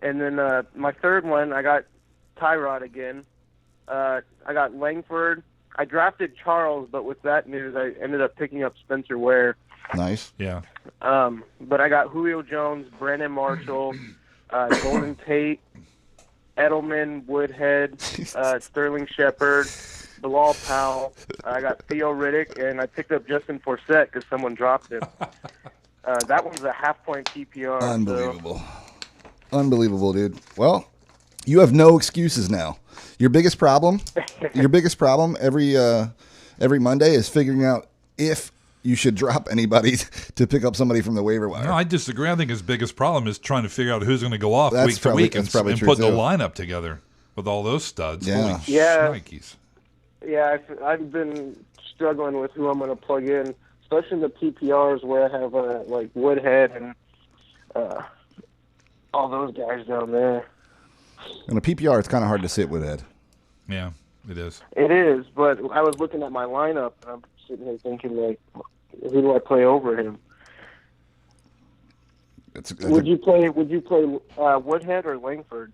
And then my third one, I got Tyrod again. I got Langford. I drafted Charles, but with that news, I ended up picking up Spencer Ware. Nice. Yeah. But I got Julio Jones, Brandon Marshall, Golden Tate, Edelman, Woodhead, Sterling Shepard, Bilal Powell. I got Theo Riddick, and I picked up Justin Forsett because someone dropped him. That one's a half-point PPR. Unbelievable. Unbelievable, dude. Well, you have no excuses now. Your biggest problem every Monday is figuring out if you should drop anybody to pick up somebody from the waiver wire. No, I disagree. I think his biggest problem is trying to figure out who's going to go off week to week and put the lineup together with all those studs. Yeah. Holy shnikes. Yeah, I've been struggling with who I'm going to plug in, especially in the PPRs where I have like Woodhead and all those guys down there. In a PPR, it's kind of hard to sit with Ed. Yeah, it is. It is, but I was looking at my lineup, and I'm sitting here thinking, like, who do I play over him? Would you play Woodhead or Langford?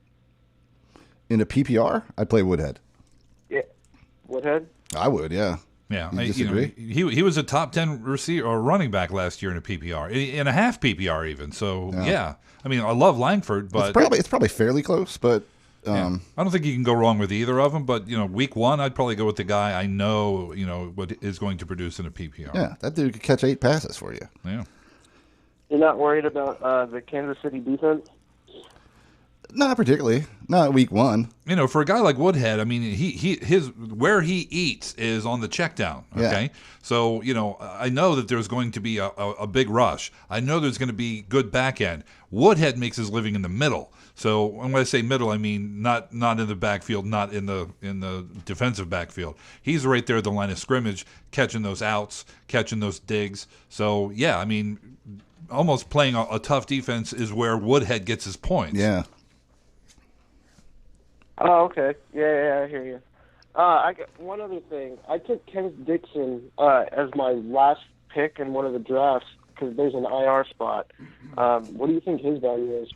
In a PPR, I'd play Woodhead. Yeah, Woodhead? I would, yeah. Yeah, You disagree? he was a top 10 receiver or running back last year in a PPR, in a half PPR even. So yeah. I mean, I love Langford, but it's probably fairly close. But I don't think you can go wrong with either of them. But week 1, I'd probably go with the guy I know what is going to produce in a PPR. Yeah, that dude could catch 8 passes for you. Yeah. You're not worried about the Kansas City defense? Not particularly. Not week 1. For a guy like Woodhead, I mean, his where he eats is on the check down. Okay, Yeah. So I know that there's going to be a big rush. I know there's going to be good back end. Woodhead makes his living in the middle. So when I say middle, I mean not in the backfield, not in the defensive backfield. He's right there at the line of scrimmage, catching those outs, catching those digs. So yeah, I mean, almost playing a tough defense is where Woodhead gets his points. Yeah. Oh, okay. Yeah, I hear you. I got one other thing. I took Kenneth Dixon as my last pick in one of the drafts, because there's an IR spot. What do you think his value is?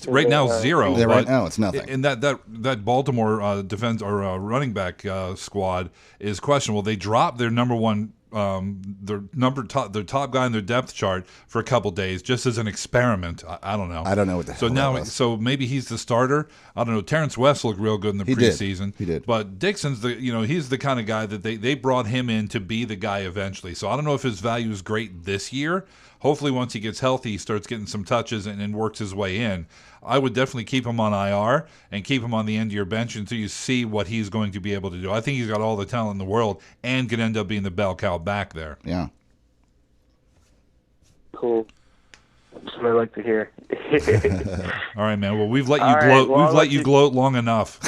Right now, zero. Yeah, right now it's nothing. And that Baltimore defense or running back squad is questionable. They dropped their number one, their top guy in their depth chart for a couple days just as an experiment. I don't know. I don't know what the hell that was. So maybe he's the starter. I don't know. Terrence West looked real good in the preseason. He did. But Dixon's he's the kind of guy that they brought him in to be the guy eventually. So I don't know if his value is great this year. Hopefully, once he gets healthy, he starts getting some touches and works his way in. I would definitely keep him on IR and keep him on the end of your bench until you see what he's going to be able to do. I think he's got all the talent in the world and could end up being the bell cow back there. Yeah. Cool. That's what I like to hear. All right, man. Well, we've let you gloat. We've let you gloat long enough.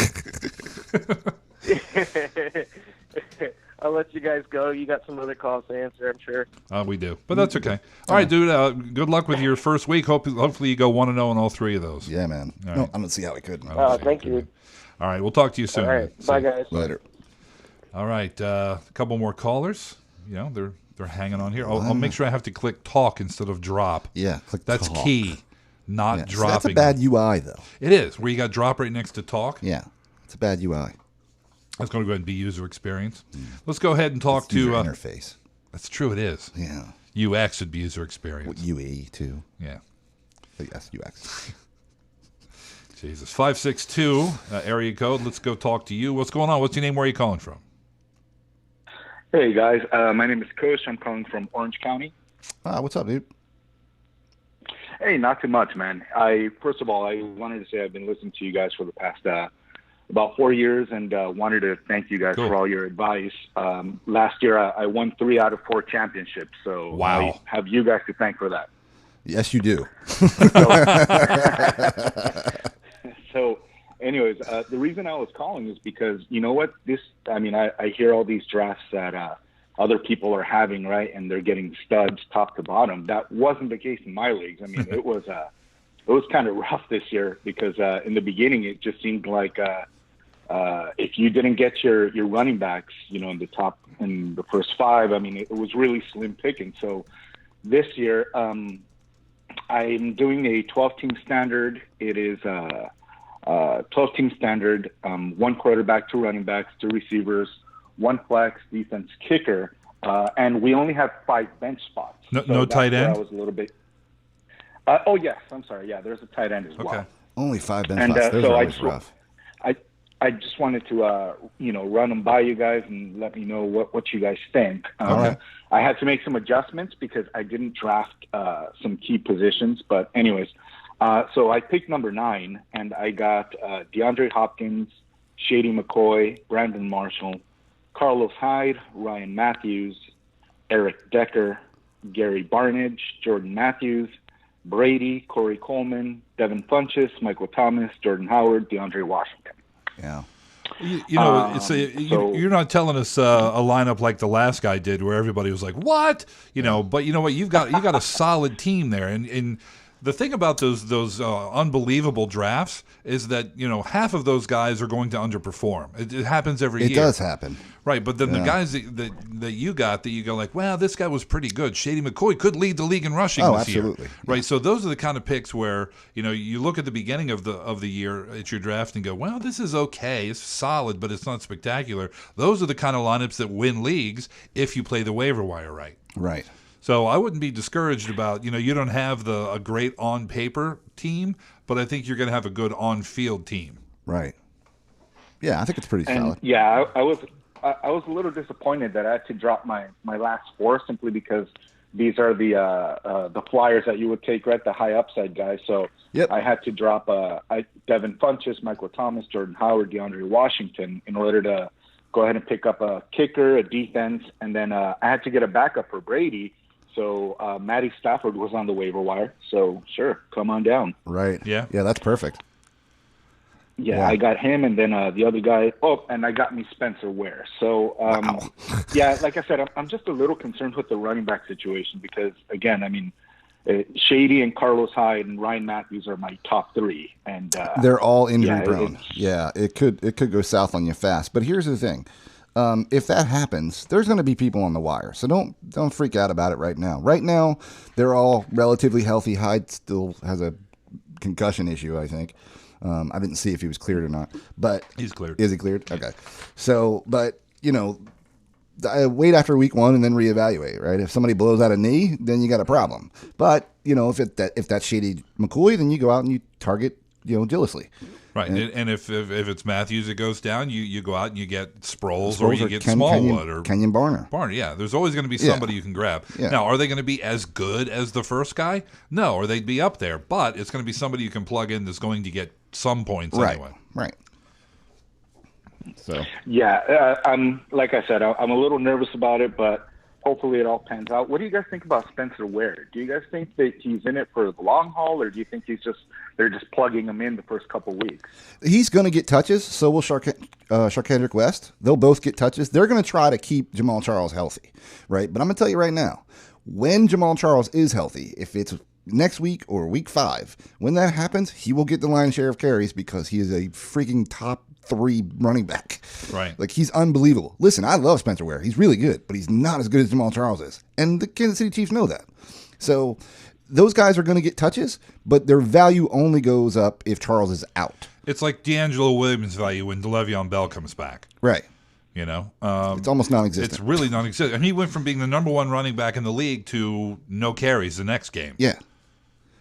I'll let you guys go. You got some other calls to answer, I'm sure. We do, but that's okay. All right, dude. Good luck with your first week. Hopefully you go 1-0 on all three of those. Yeah, man. All No, right. I don't see how we could. Thank you. All right, we'll talk to you soon. All right, bye, guys. Later. All right, a couple more callers. They're hanging on here. I'll make sure I have to click talk instead of drop. Yeah, click That's talk. key. Not So dropping. that's a bad UI, though. It is where you got drop right next to talk. Yeah, it's a bad UI. That's going to go ahead and be user experience. Let's go ahead and talk It's user to interface. That's true. It is. Yeah. UX would be user experience. UE too. Yeah. But yes, UX. Jesus. 562 area code. Let's go talk to you. What's going on? What's your name? Where are you calling from? Hey guys, my name is Kush. I'm calling from Orange County. What's up, dude? Hey, not too much, man. First of all, I wanted to say I've been listening to you guys for the past about 4 years, and wanted to thank you guys for all your advice. Last year, I won 3 out of 4 championships, so wow. I have you guys to thank for that. Yes, you do. So, anyways, the reason I was calling is because, you know what? I hear all these drafts that other people are having, right? And they're getting studs top to bottom. That wasn't the case in my leagues. I mean, it was kind of rough this year because in the beginning, it just seemed like if you didn't get your running backs, in the first 5, I mean, it was really slim picking. So this year, I'm doing a 12-team standard. It is 12-team standard, 1 quarterback, 2 running backs, 2 receivers, 1 flex, defense, kicker, and we only have 5 bench spots. No tight end? I was a little bit. Yes, I'm sorry. Yeah, there's a tight end as well. Only 5 bench spots. Those are always rough. I just wanted to, run them by you guys and let me know what you guys think. All right. I had to make some adjustments because I didn't draft some key positions. But anyways, so I picked number 9, and I got DeAndre Hopkins, Shady McCoy, Brandon Marshall, Carlos Hyde, Ryan Matthews, Eric Decker, Gary Barnidge, Jordan Matthews, Brady, Corey Coleman, Devin Funchess, Michael Thomas, Jordan Howard, DeAndre Washington. Yeah. You're not telling us a lineup like the last guy did, where everybody was like, "What?" But you know what? You've got a solid team there, and the thing about those unbelievable drafts is that half of those guys are going to underperform. It happens every year. It does happen, right? But then the guys that you got that you go like, "Wow, this guy was pretty good." Shady McCoy could lead the league in rushing this absolutely. year, right? So those are the kind of picks where you look at the beginning of the year at your draft and go, "Well, this is okay. It's solid, but it's not spectacular." Those are the kind of lineups that win leagues if you play the waiver wire right. Right. So I wouldn't be discouraged about, you don't have a great on-paper team, but I think you're going to have a good on-field team. Right. Yeah, I think it's pretty solid. Yeah, I was a little disappointed that I had to drop my last 4 simply because these are the flyers that you would take, right, the high upside guys. So I had to drop Devin Funchess, Michael Thomas, Jordan Howard, DeAndre Washington in order to go ahead and pick up a kicker, a defense, and then I had to get a backup for Brady. So Matty Stafford was on the waiver wire. So sure, come on down. Right. Yeah. Yeah, that's perfect. Yeah, I got him, and then the other guy. Oh, and I got me Spencer Ware. So yeah, like I said, I'm just a little concerned with the running back situation because again, I mean, Shady and Carlos Hyde and Ryan Matthews are my top 3, and they're all injury prone. Yeah, it could go south on you fast. But here's the thing. If that happens, there's going to be people on the wire. So don't freak out about it right now. Right now, they're all relatively healthy. Hyde still has a concussion issue, I think. I didn't see if he was cleared or not, but he's cleared. Is he cleared? Okay. So, but wait after week 1 and then reevaluate. Right? If somebody blows out a knee, then you got a problem. But if that's Shady McCoy, then you go out and you target Gillisley. Right, and if it's Matthews that goes down, you go out and you get Sproles or you get Smallwood or Kenyon Barner. Yeah, there's always going to be somebody you can grab. Yeah. Now, are they going to be as good as the first guy? No, or they'd be up there, but it's going to be somebody you can plug in that's going to get some points anyway. Right. So I'm like I said, I'm a little nervous about it, but hopefully it all pans out. What do you guys think about Spencer Ware? Do you guys think that he's in it for the long haul, or do you think they're just plugging him in the first couple weeks? He's going to get touches. So will Sharkhandrick West. They'll both get touches. They're going to try to keep Jamal Charles healthy, right? But I'm going to tell you right now, when Jamal Charles is healthy, if it's next week or week 5, when that happens, he will get the lion's share of carries because he is a freaking top 3 running back. Right. Like, he's unbelievable. Listen, I love Spencer Ware. He's really good, but he's not as good as Jamal Charles is. And the Kansas City Chiefs know that. So those guys are going to get touches, but their value only goes up if Charles is out. It's like D'Angelo Williams' value when Le'Veon Bell comes back. Right. It's almost non-existent. It's really non-existent. And he went from being the number 1 running back in the league to no carries the next game. Yeah.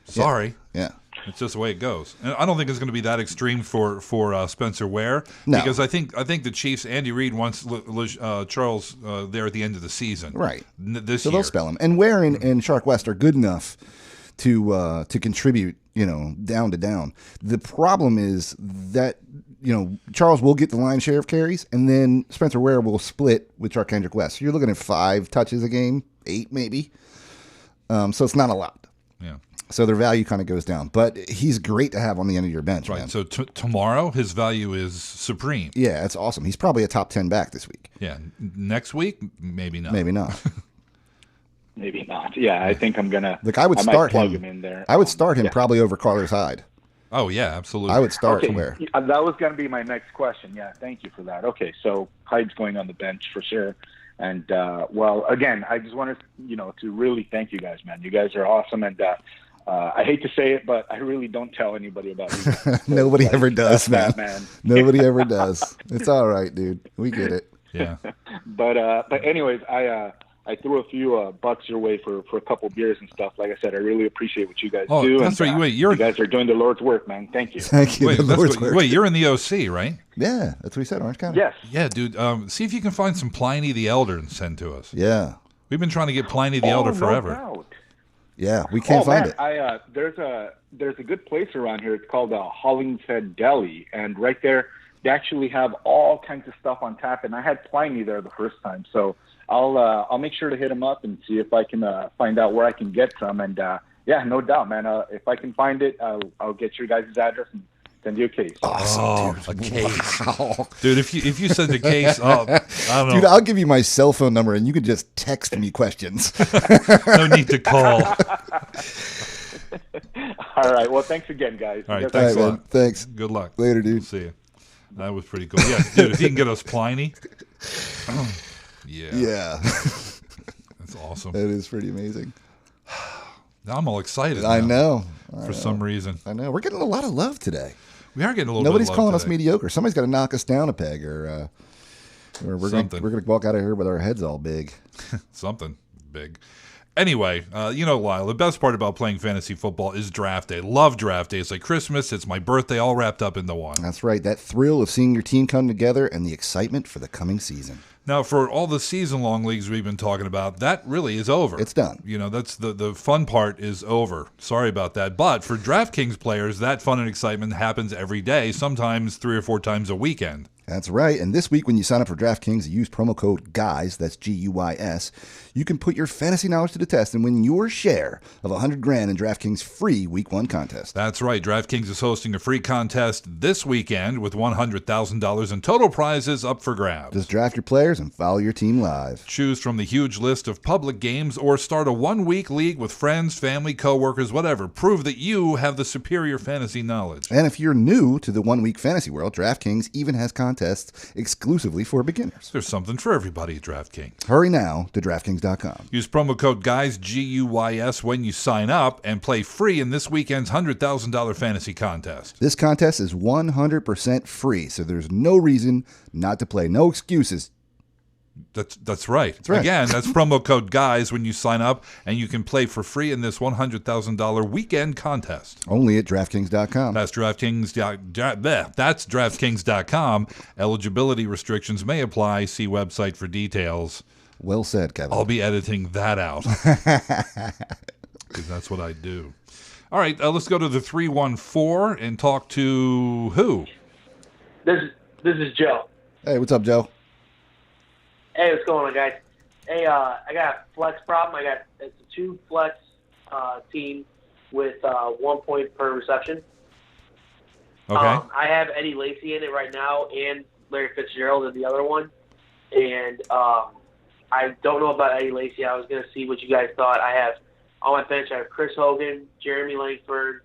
Sorry. Yeah. It's just the way it goes. And I don't think it's going to be that extreme for Spencer Ware. No. Because I think the Chiefs, Andy Reid wants Charles there at the end of the season. Right. This so year. they'll spell him. And Ware and Shark West are good enough to contribute, down to down. The problem is that, Charles will get the lion's share of carries, and then Spencer Ware will split with Sharkhandrick West. So you're looking at 5 touches a game, 8 maybe. So it's not a lot. Yeah. So their value kind of goes down. But he's great to have on the end of your bench, right. man. So tomorrow, his value is supreme. Yeah, that's awesome. He's probably a top 10 back this week. Yeah. Next week, maybe not. Maybe not. Maybe not. Yeah, I think I'm going to I would start plug him in there. I would start him probably over Carlos Hyde. Oh, yeah, absolutely. I would start Ware. That was going to be my next question. Yeah, thank you for that. Okay, so Hyde's going on the bench for sure. And, again, I just wanted, to really thank you guys, man. You guys are awesome. And I hate to say it, but I really don't tell anybody about you guys. Nobody ever does, man. Man. Nobody ever does. It's all right, dude. We get it. Yeah. But anyways, I threw a few bucks your way for a couple beers and stuff. Like I said, I really appreciate what you guys do. That's right. Wait, you guys are doing the Lord's work, man. Thank you. Thank you. Wait, you're in the OC, right? Yeah, that's what we said, Orange County. Yes. Yeah, dude. See if you can find some Pliny the Elder and send to us. Yeah. We've been trying to get Pliny the Elder forever. No doubt. Yeah, we can't find it. There's a good place around here. It's called Hollingshead Deli, and right there they actually have all kinds of stuff on tap. And I had Pliny there the first time, so I'll make sure to hit him up and see if I can find out where I can get some. And yeah, no doubt, man. If I can find it, I'll get your guys' address and send you a case. Awesome, dude. A case. Wow. Dude, if you send a case, I don't know. Dude, I'll give you my cell phone number and you can just text me questions. No need to call. All right. Well, thanks again, guys. All right. Thanks a lot. Thanks. Good luck. Later, dude. See you. That was pretty cool. Yeah, dude, if you can get us Pliny. Yeah. That's awesome. That is pretty amazing. Now I'm all excited. I know. For some reason. I know. We're getting a lot of love today. We are getting a little Nobody's bit of love calling today. us mediocre. Somebody's got to knock us down a peg or we're going to walk out of here with our heads all big. Something big. Anyway, Lyle, the best part about playing fantasy football is draft day. Love draft day. It's like Christmas. It's my birthday all wrapped up into one. That's right. That thrill of seeing your team come together and the excitement for the coming season. Now, for all the season-long leagues we've been talking about, that really is over. It's done. That's the fun part is over. Sorry about that. But for DraftKings players, that fun and excitement happens every day, sometimes 3 or 4 times a weekend. That's right. And this week, when you sign up for DraftKings, use promo code GUYS, that's GUYS, you can put your fantasy knowledge to the test and win your share of $100,000 in DraftKings free Week 1 contest. That's right. DraftKings is hosting a free contest this weekend with $100,000 in total prizes up for grabs. Just draft your players and follow your team live. Choose from the huge list of public games or start a 1-week league with friends, family, coworkers, whatever. Prove that you have the superior fantasy knowledge. And if you're new to the 1-week fantasy world, DraftKings even has contests contests exclusively for beginners. There's something for everybody at DraftKings. Hurry now to DraftKings.com. Use promo code GUYS, GUYS, when you sign up and play free in this weekend's $100,000 fantasy contest. This contest is 100% free, so there's no reason not to play. No excuses. That's right. That's right. Again, that's promo code GUYS when you sign up, and you can play for free in this $100,000 weekend contest. Only at DraftKings.com. That's DraftKings.com. Eligibility restrictions may apply. See website for details. Well said, Kevin. I'll be editing that out because that's what I do. All right, let's go to the 314 and talk to who? This is Joe. Hey, what's up, Joe? Hey, what's going on, guys? Hey, I got a flex problem. It's a 2 flex team with 1 point per reception. Okay. I have Eddie Lacy in it right now and Larry Fitzgerald in the other one. And I don't know about Eddie Lacy. I was going to see what you guys thought. I have on my bench, I have Chris Hogan, Jeremy Langford,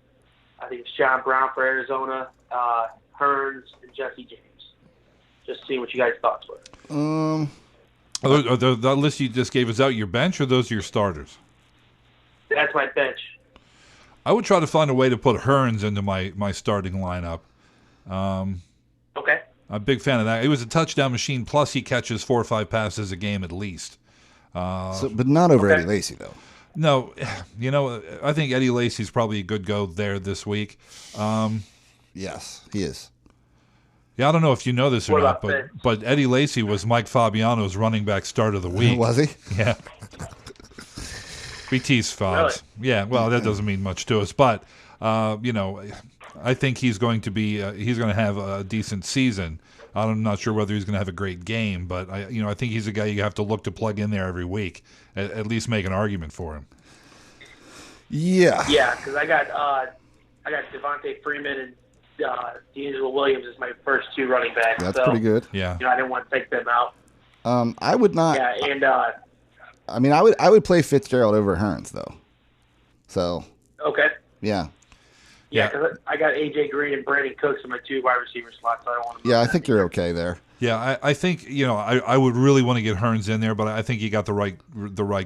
I think it's John Brown for Arizona, Hearns, and Jesse James. Just seeing what you guys' thoughts were. Are the list you just gave us out your bench, or those are your starters? That's my bench. I would try to find a way to put Hearns into my starting lineup. Okay. I'm a big fan of that. He was a touchdown machine, plus he catches 4 or 5 passes a game at least. But not over Eddie Lacy, though. No, I think Eddie Lacy's probably a good go there this week. Yes, he is. Yeah, I don't know if you know this or not, but Eddie Lacy was Mike Fabiano's running back start of the week. Was he? Yeah. We tease Fabs. Really? Yeah, well, that doesn't mean much to us, but I think he's going to be he's going to have a decent season. I'm not sure whether he's going to have a great game, but I think he's a guy you have to look to plug in there every week, at least make an argument for him. Yeah. Yeah, because I got Devontae Freeman and D'Angelo Williams as my first 2 running backs. That's pretty good. Yeah. I didn't want to take them out. I would not. Yeah, and I would play Fitzgerald over Hearns though. So. Okay. Yeah. Yeah, because I got AJ Green and Brandon Cooks in my 2 wide receiver slots, so I don't want to. Yeah, I think you're okay there. Yeah, I think I would really want to get Hearns in there, but I think you got the right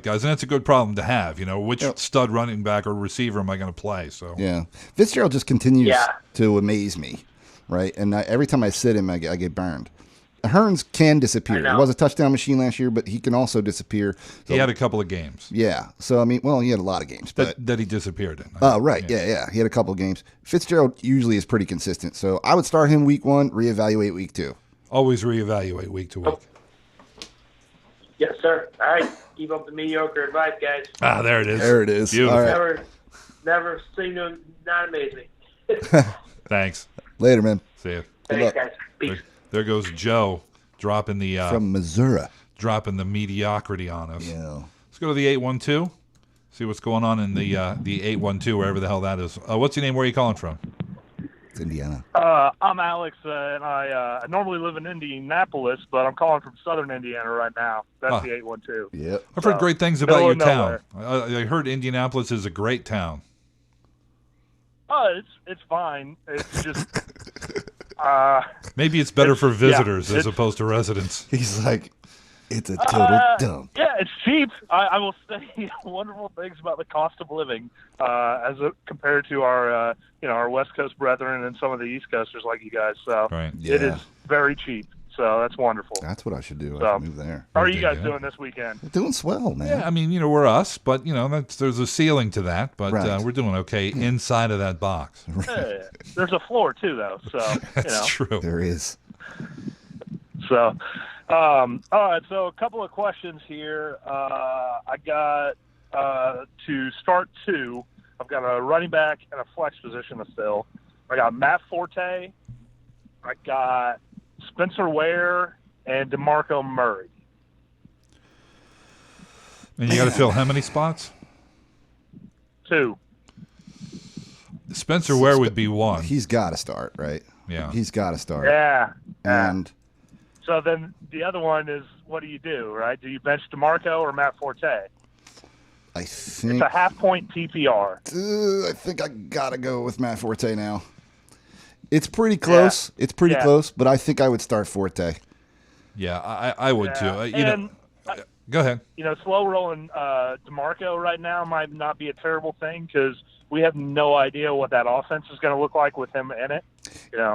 guys, and that's a good problem to have. Which stud running back or receiver am I going to play? So yeah, Fitzgerald just continues to amaze me, right? And every time I sit him, I get burned. Hearns can disappear. He was a touchdown machine last year, but he can also disappear. So, he had a couple of games. Yeah. So, he had a lot of games. That he disappeared in. Oh, right. Yeah. He had a couple of games. Fitzgerald usually is pretty consistent. So, I would start him week 1, reevaluate week 2. Always reevaluate week to week. Yes, sir. All right. Keep up the mediocre advice, guys. Ah, there it is. There it is. Beautiful. All right. Never seem to not amaze me. Thanks. Later, man. See you. Thanks, guys. Peace. There goes Joe dropping the from Missouri, dropping the mediocrity on us. Yeah. Let's go to the 812. See what's going on in the 812, wherever the hell that is. What's your name? Where are you calling from? It's Indiana. I'm Alex, and I normally live in Indianapolis, but I'm calling from southern Indiana right now. That's the 812. Yep. I've heard great things about your town. I heard Indianapolis is a great town. It's fine. It's just maybe it's better for visitors as opposed to residents. He's like, it's a total dump. Yeah, it's cheap. I will say wonderful things about the cost of living compared to our our West Coast brethren and some of the East Coasters like you guys. So it is very cheap. So that's wonderful. That's what I should do. I should move there. How are you guys doing this weekend? We're doing swell, man. Yeah, I mean, we're us, but there's a ceiling to that. But we're doing okay inside of that box. Hey, there's a floor too, though. So that's true. There is. So, all right. So a couple of questions here. I got to start 2. I've got a running back and a flex position to fill. I got Matt Forte. I got Spencer Ware and DeMarco Murray. And you got to fill how many spots? 2. Spencer Ware would be 1. He's got to start, right? Yeah. He's got to start. Yeah. And so then the other one is, what do, right? Do you bench DeMarco or Matt Forte? I think it's a half-point PPR. I think I got to go with Matt Forte now. It's pretty close. Yeah. It's pretty Yeah. close, but I think I would start Forte. Yeah, I would too. Go ahead. Slow rolling DeMarco right now might not be a terrible thing because we have no idea what that offense is going to look like with him in it.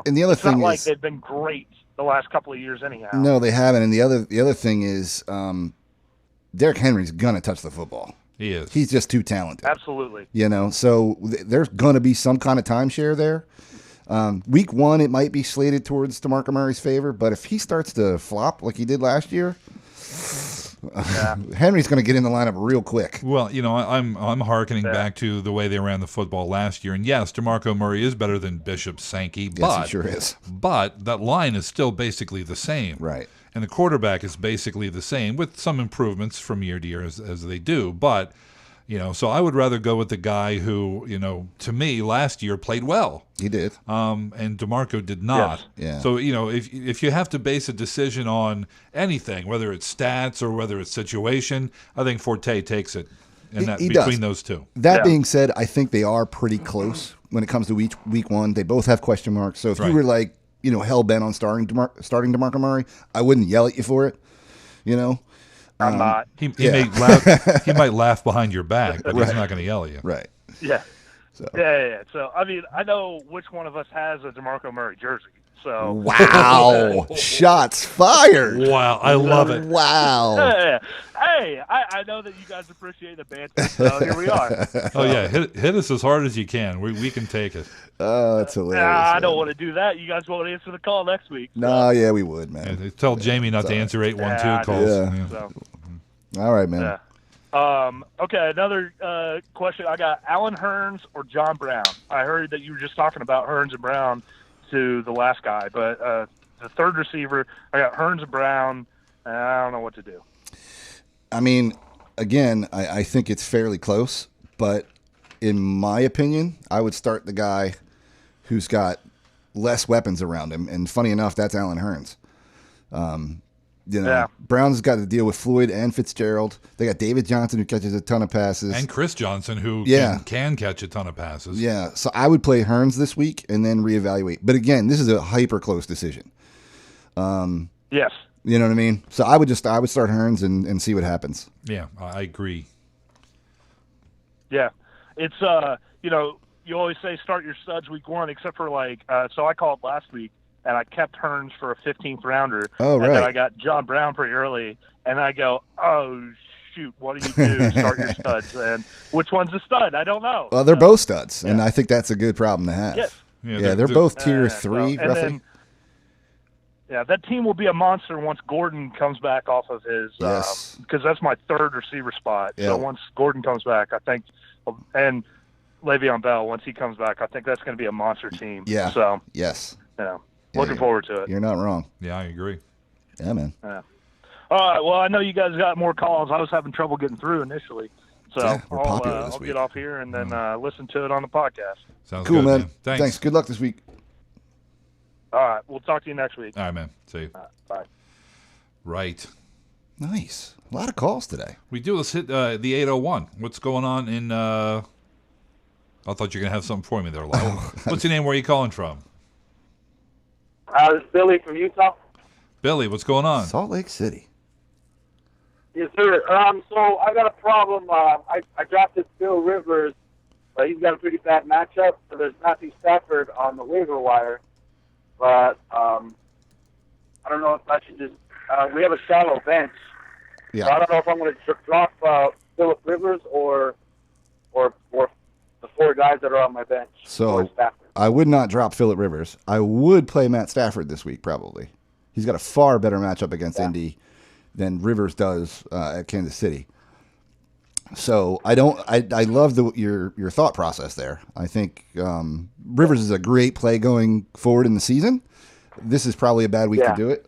And the other it's thing not like is, they've been great the last couple of years anyhow. no, they haven't. And the other thing is, Derrick Henry's gonna touch the football. He is. He's just too talented. Absolutely. So there's gonna be some kind of timeshare there. Week 1, it might be slated towards DeMarco Murray's favor, but if he starts to flop like he did last year, Henry's going to get in the lineup real quick. Well, I'm hearkening back to the way they ran the football last year, and yes, DeMarco Murray is better than Bishop Sankey, Yes, he sure is. But that line is still basically the same, right? And the quarterback is basically the same with some improvements from year to year as they do, but. So I would rather go with the guy who, to me, last year played well. He did. And DeMarco did not. Yes. Yeah. So, if you have to base a decision on anything, whether it's stats or whether it's situation, I think Forte takes it between those two. That being said, I think they are pretty close when it comes to week 1. They both have question marks. So if you were like, hell-bent on starting DeMarco Murray, I wouldn't yell at you for it, I'm not. He might laugh behind your back, but he's not going to yell at you. Right. Yeah. Yeah. So, I know which one of us has a DeMarco Murray jersey. So. Wow. Shots fired. Wow. I love it. Wow. Yeah. Hey, I know that you guys appreciate the banter, so here we are. Oh, yeah. Hit us as hard as you can. We can take it. Oh, that's hilarious. I don't want to do that. You guys won't answer the call next week. So. No, yeah, we would, man. Yeah, tell Jamie not to answer 812 calls. Yeah. So. All right, man. Yeah. Okay, another question. I got Allen Hurns or John Brown. I heard that you were just talking about Hurns and Brown to the last guy, but the third receiver, I got Hurns and Brown, and I don't know what to do. I mean, again, I think it's fairly close, but in my opinion, I would start the guy who's got less weapons around him, and funny enough, that's Allen Hurns. Brown's got to deal with Floyd and Fitzgerald. They got David Johnson, who catches a ton of passes. And Chris Johnson, who can catch a ton of passes. Yeah, so I would play Hurns this week and then reevaluate. But again, this is a hyper-close decision. Yes. You know what I mean? So I would start Hurns and see what happens. Yeah, I agree. Yeah. It's, you always say start your studs week 1, except for so I called last week. And I kept Hurns for a 15th rounder. Oh, right. And then I got John Brown pretty early. And I go, oh, shoot, what do you do? Start your studs. And which one's a stud? I don't know. Well, they're both studs. And I think that's a good problem to have. Yes. Yeah, they're both tier 3, roughly. Then, that team will be a monster once Gordon comes back off of his because that's my third receiver spot. Yeah. So once Gordon comes back, I think, and Le'Veon Bell, once he comes back, I think that's going to be a monster team. Yeah. So, yes. Looking forward to it. You're not wrong. Yeah, I agree. Yeah, man. Yeah. All right. Well, I know you guys got more calls. I was having trouble getting through initially. So we're popular this I'll week. get off here and then listen to it on the podcast. Sounds cool, good, man. Thanks. Good luck this week. All right. We'll talk to you next week. All right, man. See you. Bye. Right. Nice. A lot of calls today. We do. Let's hit the 801. What's going on in... I thought you were going to have something for me there, Lyle. What's your name? Where are you calling from? This is Billy from Utah. Billy, what's going on? Salt Lake City. Yes, sir. So I got a problem. I drafted Phil Rivers. He's got a pretty bad matchup. So there's Matthew Stafford on the waiver wire. But I don't know if I should just we have a shallow bench. Yeah. So I don't know if I'm going to drop Philip Rivers or the 4 guys that are on my bench. So I would not drop Phillip Rivers. I would play Matt Stafford this week, probably. He's got a far better matchup against Indy than Rivers does at Kansas City. So I love your thought process there. I think Rivers is a great play going forward in the season. This is probably a bad week to do it.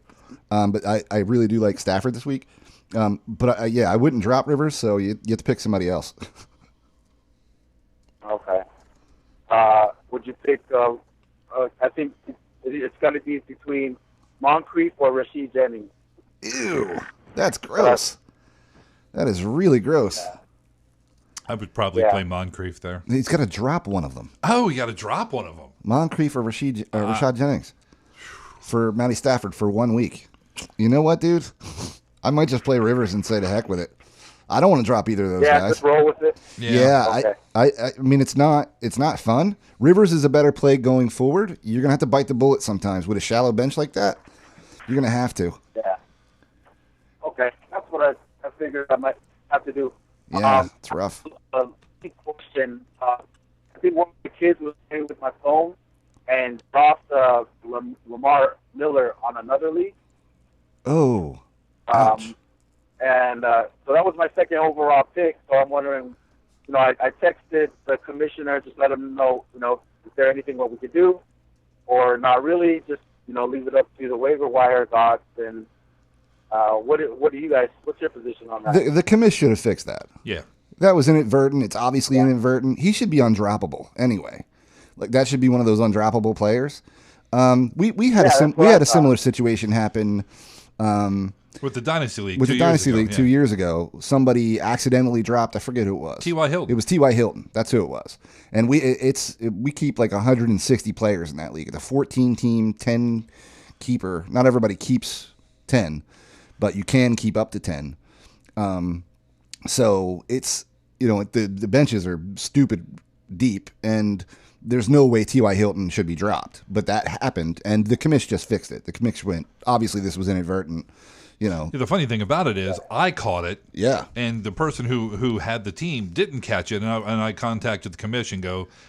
But I really do like Stafford this week. But I wouldn't drop Rivers, so you have to pick somebody else. Okay. Would you pick? I think it's going to be between Moncrief or Rasheed Jennings. Ew, that's gross. That is really gross. I would probably play Moncrief there. He's got to drop one of them. Oh, you got to drop one of them. Moncrief or Rashad Jennings for Matty Stafford for 1 week. You know what, dude? I might just play Rivers and say to heck with it. I don't want to drop either of those guys. Just roll with it. Yeah, Okay. I mean it's not fun. Rivers is a better play going forward. You're gonna have to bite the bullet sometimes with a shallow bench like that. You're gonna have to. Yeah. Okay, that's what I figured I might have to do. Yeah, it's rough. Question. I think one of the kids was playing with my phone and dropped Lamar Miller on another league. Oh. Ouch. And so that was my second overall pick. So I'm wondering, I texted the commissioner, just let him know, is there anything what we could do, or not really? Just leave it up to the waiver wire gods. And what do you guys? What's your position on that? The commish should have fixed that. Yeah. That was inadvertent. It's obviously inadvertent. He should be undroppable anyway. Like that should be one of those undroppable players. We had a similar situation happen. With the Dynasty League. With the Dynasty League 2 years ago, somebody accidentally dropped. I forget who it was. T.Y. Hilton. It was T.Y. Hilton. That's who it was. And we keep like 160 players in that league. It's a 14-team, 10 keeper. Not everybody keeps 10, but you can keep up to 10. So it's the benches are stupid deep, and there's no way T.Y. Hilton should be dropped. But that happened, and the commish just fixed it. The commish went, obviously this was inadvertent. The funny thing about it is I caught it. Yeah. And the person who had the team didn't catch it, and I contacted the commission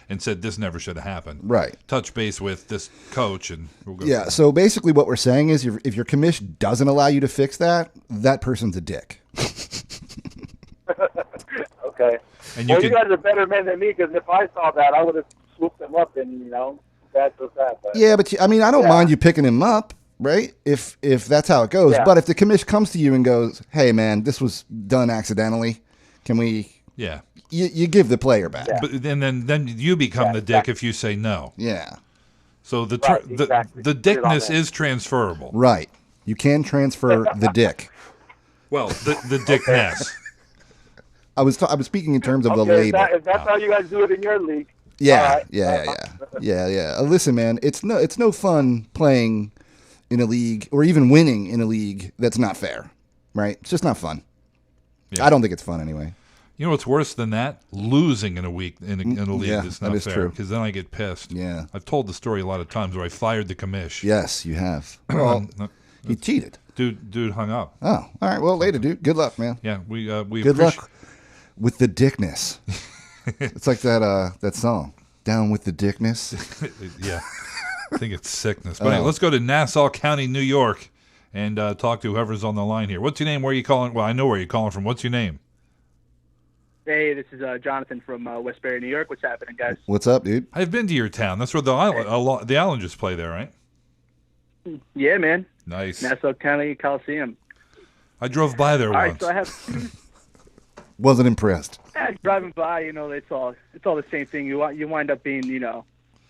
and said this never should have happened. Right. Touch base with this coach, and we'll go. Yeah. So basically, what we're saying is, if your commission doesn't allow you to fix that, that person's a dick. Okay. And you guys are better men than me, because if I saw that, I would have swooped them up and that's what's that. But, yeah, but I don't mind you picking him up. Right? If that's how it goes. Yeah. But if the commission comes to you and goes, hey, man, this was done accidentally, can we... Yeah. You give the player back. Yeah. But then you become the dick if you say no. Yeah. So the dickness is transferable. Right. You can transfer the dick. Well, the dickness. I was speaking in terms of the label. If that's how you guys do it in your league. Yeah, right. yeah. Listen, man, it's no fun playing in a league, or even winning in a league that's not fair, right? It's just not fun. Yeah. I don't think it's fun anyway. You know what's worse than that? Losing in a week in a league that's not that is fair. True. Because then I get pissed. Yeah, I've told the story a lot of times where I fired the commish. Yes, you have. Well, he cheated. Dude hung up. Oh, all right. Well, later, dude. Good luck, man. Yeah, we good luck with the dickness. It's like that song, "Down with the Dickness." Yeah. I think it's sickness. But anyway, let's go to Nassau County, New York, and talk to whoever's on the line here. What's your name? Where are you calling? Well, I know where you're calling from. What's your name? Hey, this is Jonathan from Westbury, New York. What's happening, guys? What's up, dude? I've been to your town. That's where the Islanders play there, right? Yeah, man. Nice. Nassau County Coliseum. I drove by there once. All right, so I have... Wasn't impressed. Driving by, it's all the same thing. You wind up being,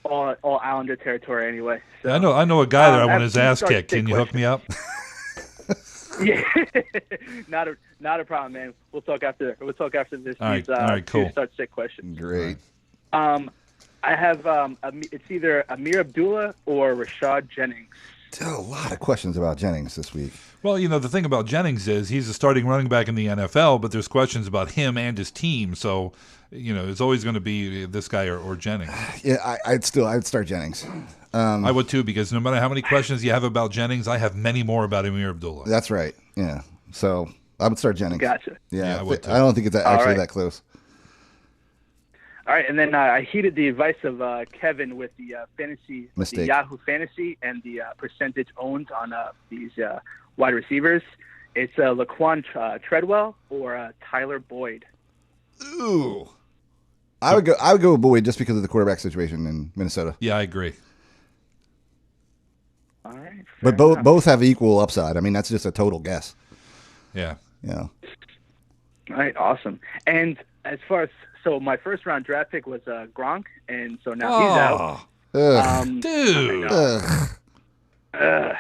all Islander territory anyway. So, I know a guy that I want his ass kicked. Can you hook me up? Yeah, not a problem, man. We'll talk after this. All right, cool. Start sick questions. Great. I have it's either Amir Abdullah or Rashad Jennings. A lot of questions about Jennings this week. Well, the thing about Jennings is he's a starting running back in the NFL, but there's questions about him and his team. So, it's always going to be this guy or Jennings. Yeah, I'd start Jennings. I would too, because no matter how many questions you have about Jennings, I have many more about Amir Abdullah. That's right. Yeah. So I would start Jennings. Gotcha. Yeah, I would too. I don't think it's actually that close. All right, and then I heeded the advice of Kevin with the fantasy, Mistake. the Yahoo Fantasy, and the percentage owned on these wide receivers. It's Laquan Treadwell or Tyler Boyd. Ooh, I would go with Boyd just because of the quarterback situation in Minnesota. Yeah, I agree. All right, but both have equal upside. I mean, that's just a total guess. Yeah. Yeah. All right, awesome. And as far as my first round draft pick was Gronk, and so now he's out. Dude.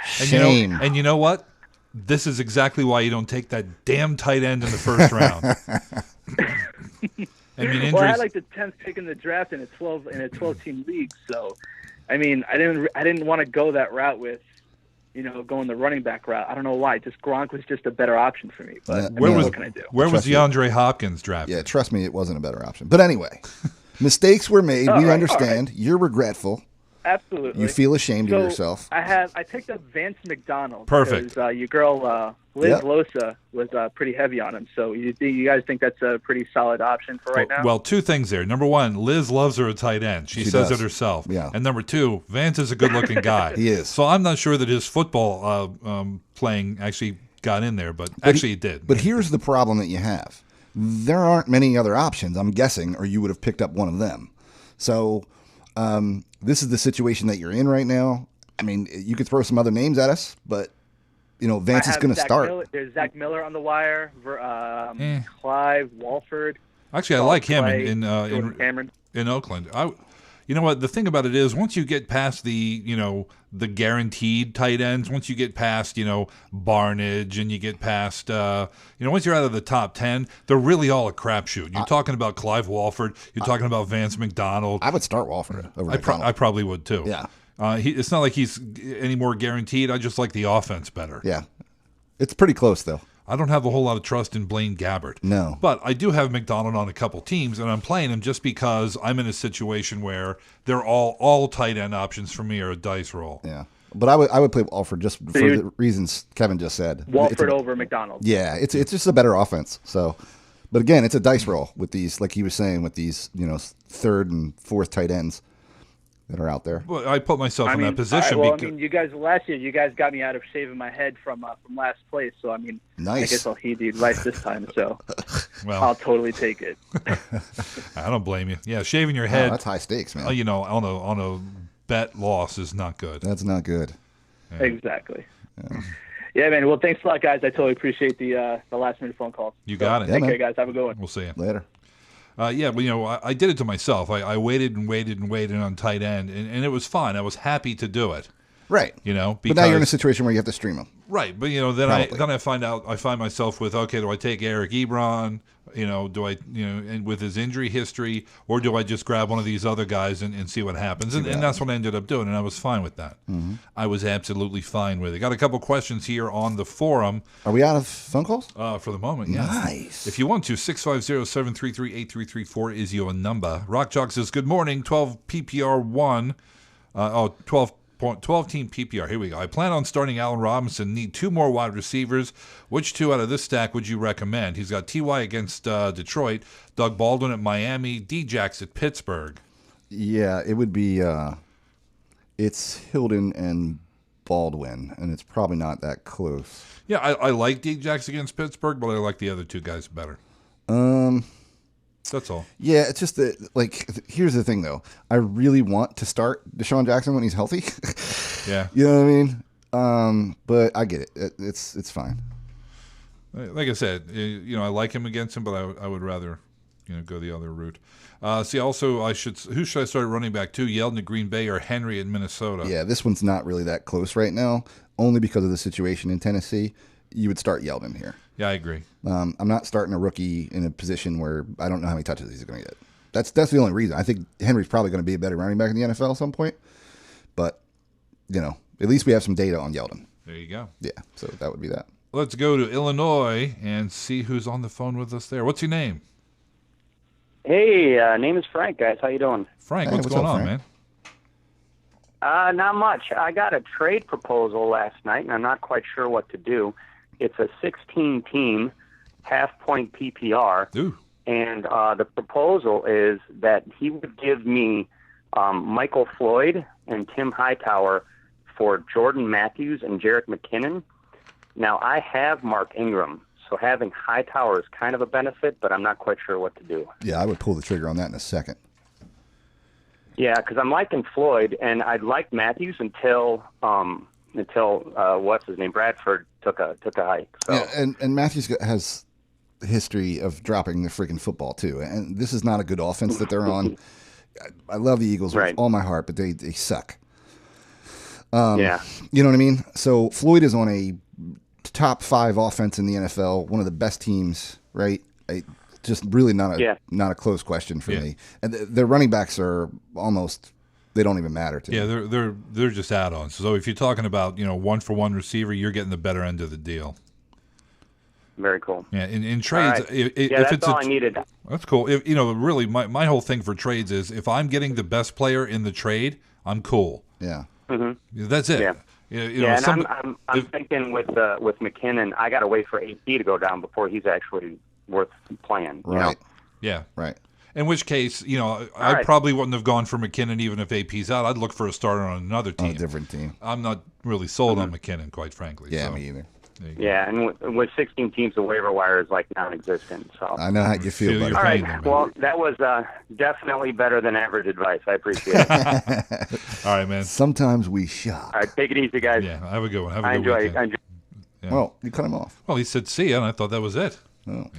Shame. And you know what? This is exactly why you don't take that damn tight end in the first round. Well, I had like the 10th pick in the draft in a 12-team league, so I mean, I didn't want to go that route with, going the running back route. I don't know why. Just Gronk was just a better option for me. But what can I do? Where was DeAndre Hopkins drafted? Yeah, trust me, it wasn't a better option. But anyway, mistakes were made. We understand. You're regretful. Absolutely. You feel ashamed of yourself. I picked up Vance McDonald. Perfect. Because your girl Liz Losa was pretty heavy on him. So you guys think that's a pretty solid option for right now? Well, two things there. Number one, Liz loves her a tight end. She says does. it herself. Yeah. And number two, Vance is a good-looking guy. He is. So I'm not sure that his football playing actually got in there, but actually it did. But here's the problem that you have. There aren't many other options, I'm guessing, or you would have picked up one of them. So this is the situation that you're in right now. I mean, you could throw some other names at us, but Vance is going to start. There's Zach Miller on the wire, Clive Walford. Actually, I like him in Oakland. You know what? The thing about it is, once you get past the guaranteed tight ends, once you get past Barnage, and you get past once you're out of the top 10, they're really all a crapshoot. You're talking about Clive Walford. You're talking about Vance McDonald. I would start Walford over I probably would too. Yeah. It's not like he's any more guaranteed. I just like the offense better. Yeah. It's pretty close, though. I don't have a whole lot of trust in Blaine Gabbert. No. But I do have McDonald on a couple teams, and I'm playing him just because I'm in a situation where they're all tight end options for me are a dice roll. Yeah. But I would play Walford just for the reasons Kevin just said. Walford over McDonald. Yeah, it's just a better offense. So, but again, it's a dice roll with these, like he was saying, with these third and fourth tight ends that are out there. Well, I put myself in that position. You guys last year, you guys got me out of shaving my head from last place. So nice. I guess I'll heed the advice this time. So I'll totally take it. I don't blame you. Yeah, shaving your head. That's high stakes, man. On a bet loss is not good. That's not good. Yeah. Exactly. Yeah, man. Well, thanks a lot, guys. I totally appreciate the last minute phone call. You got it. Take care, guys. Have a good one. We'll see you later. I did it to myself. I waited and waited and waited on tight end, and it was fine. I was happy to do it. Right. Because, but now you're in a situation where you have to stream them. Right. But then I find myself with, okay, do I take Eric Ebron? Do I and with his injury history, or do I just grab one of these other guys and see what happens? And that's what I ended up doing, and I was fine with that. Mm-hmm. I was absolutely fine with it. Got a couple questions here on the forum. Are we out of phone calls? For the moment, yeah. Nice. If you want to, 650-733-8334 is your number. Rock Chalk says, good morning, 12 PPR 1. 12 team PPR. Here we go. I plan on starting Allen Robinson. Need 2 more wide receivers. Which 2 out of this stack would you recommend? He's got T.Y. against Detroit, Doug Baldwin at Miami, D-Jax at Pittsburgh. Yeah, it would be it's Hilton and Baldwin, and it's probably not that close. Yeah, I like D-Jax against Pittsburgh, but I like the other 2 guys better. That's all. Yeah, it's just that, here's the thing, though. I really want to start Deshaun Jackson when he's healthy. Yeah. You know what I mean? But I get it. It's fine. Like I said, I like him against him, but I would rather, go the other route. Also, who should I start running back to? Yeldon at Green Bay or Henry at Minnesota? Yeah, this one's not really that close right now, only because of the situation in Tennessee. You would start Yeldon here. Yeah, I agree. I'm not starting a rookie in a position where I don't know how many touches he's going to get. That's the only reason. I think Henry's probably going to be a better running back in the NFL at some point. But, at least we have some data on Yeldon. There you go. Yeah, so that would be that. Let's go to Illinois and see who's on the phone with us there. What's your name? Hey, name is Frank, guys. How you doing? Frank, what's going on, Frank? man? Not much. I got a trade proposal last night, and I'm not quite sure what to do. It's a 16-team half-point PPR, Ooh. and the proposal is that he would give me Michael Floyd and Tim Hightower for Jordan Matthews and Jerick McKinnon. Now, I have Mark Ingram, so having Hightower is kind of a benefit, but I'm not quite sure what to do. Yeah, I would pull the trigger on that in a second. Yeah, because I'm liking Floyd, and I'd like Matthews until what's his name, Bradford took a hike. So. Yeah, and Matthews has a history of dropping the freaking football too, and this is not a good offense that they're on. I love the Eagles with all my heart, but they suck. Yeah, you know what I mean. So Floyd is on a top 5 offense in the NFL, one of the best teams, right? Just really not a close question for me. And their running backs are almost they don't even matter to me. Yeah, they're just add-ons. So if you're talking about, one-for-one receiver, you're getting the better end of the deal. Very cool. Yeah, in trades, Right. if that's it's all I needed. That's cool. Really, my whole thing for trades is if I'm getting the best player in the trade, I'm cool. Yeah. Mm-hmm. That's it. Yeah. I'm thinking with McKinnon, I got to wait for AP to go down before he's actually worth playing. Right. Yeah. Right. In which case, I probably wouldn't have gone for McKinnon even if AP's out. I'd look for a starter on another team. On a different team. I'm not really sold on McKinnon, quite frankly. Yeah, so. me either. Yeah, and with 16 teams, the waiver wire is like non-existent. So I know how you feel, buddy. All right. Well, that was definitely better than average advice. I appreciate it. All right, man. Sometimes we shock. All right, take it easy, guys. Yeah, have a good one. Have a I good enjoy weekend. it. Yeah. Well, you cut him off. Well, he said see ya, and I thought that was it. Oh.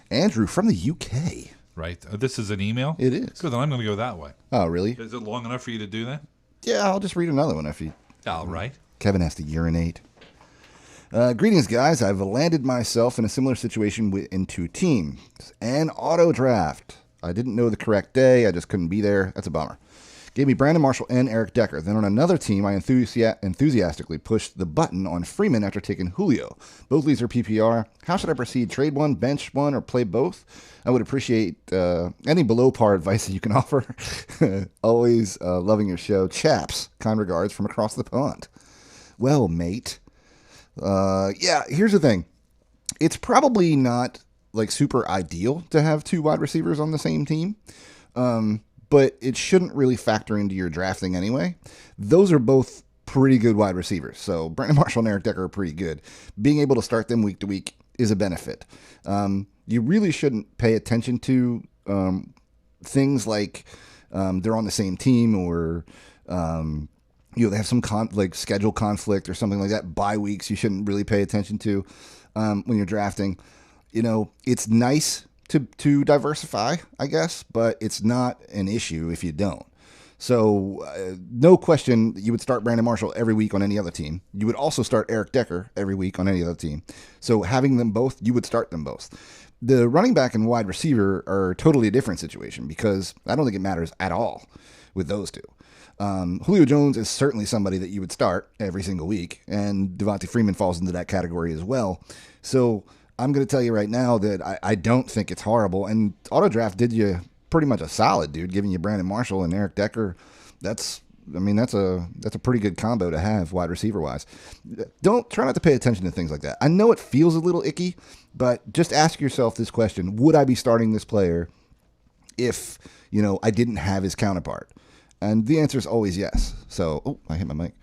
Andrew from the UK. Right. This is an email? It is. Good, then I'm going to go that way. Oh, really? Is it long enough for you to do that? Yeah, I'll just read another one if you... All right. Kevin has to urinate. Greetings, guys. I've landed myself in a similar situation in two teams. An auto draft. I didn't know the correct day. I just couldn't be there. That's a bummer. Gave me Brandon Marshall and Eric Decker. Then on another team, I enthusiastically pushed the button on Freeman after taking Julio. Both leagues are PPR. How should I proceed? Trade one, bench one, or play both? I would appreciate any below par advice that you can offer. Always loving your show. Chaps, kind regards from across the pond. Well, mate. Yeah, here's the thing. It's probably not like super ideal to have two wide receivers on the same team. But it shouldn't really factor into your drafting anyway. Those are both pretty good wide receivers. So Brandon Marshall and Eric Decker are pretty good. Being able to start them week to week is a benefit. You really shouldn't pay attention to things like they're on the same team or they have some schedule conflict or something like that. Bye weeks you shouldn't really pay attention to when you're drafting. It's nice to diversify, I guess, but it's not an issue if you don't. So no question, you would start Brandon Marshall every week on any other team. You would also start Eric Decker every week on any other team. So having them both, you would start them both. The running back and wide receiver are totally a different situation because I don't think it matters at all with those two. Julio Jones is certainly somebody that you would start every single week, and Devontae Freeman falls into that category as well. So I'm going to tell you right now that I don't think it's horrible. And Auto Draft did you pretty much a solid, dude, giving you Brandon Marshall and Eric Decker. That's a pretty good combo to have wide receiver wise. Try not to pay attention to things like that. I know it feels a little icky, but just ask yourself this question: would I be starting this player if I didn't have his counterpart? And the answer is always yes. So, I hit my mic.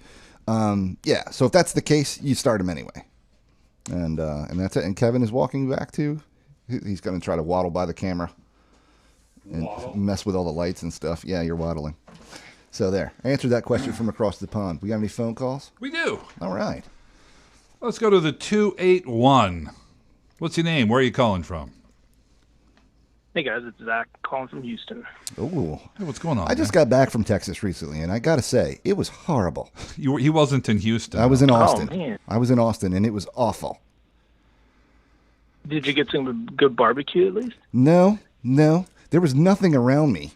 Yeah. So if that's the case, you start him anyway. And that's it. And Kevin is walking back to. He's going to try to waddle by the camera and mess with all the lights and stuff. Yeah, you're waddling. So there. I answered that question from across the pond. We got any phone calls? We do. All right. Let's go to the 281. What's your name? Where are you calling from? Hey guys, it's Zach calling from Houston. Oh, hey, what's going on? I just got back from Texas recently, and I got to say, it was horrible. He wasn't in Houston. I was in Austin. Oh, man. I was in Austin, and it was awful. Did you get some good barbecue at least? No. There was nothing around me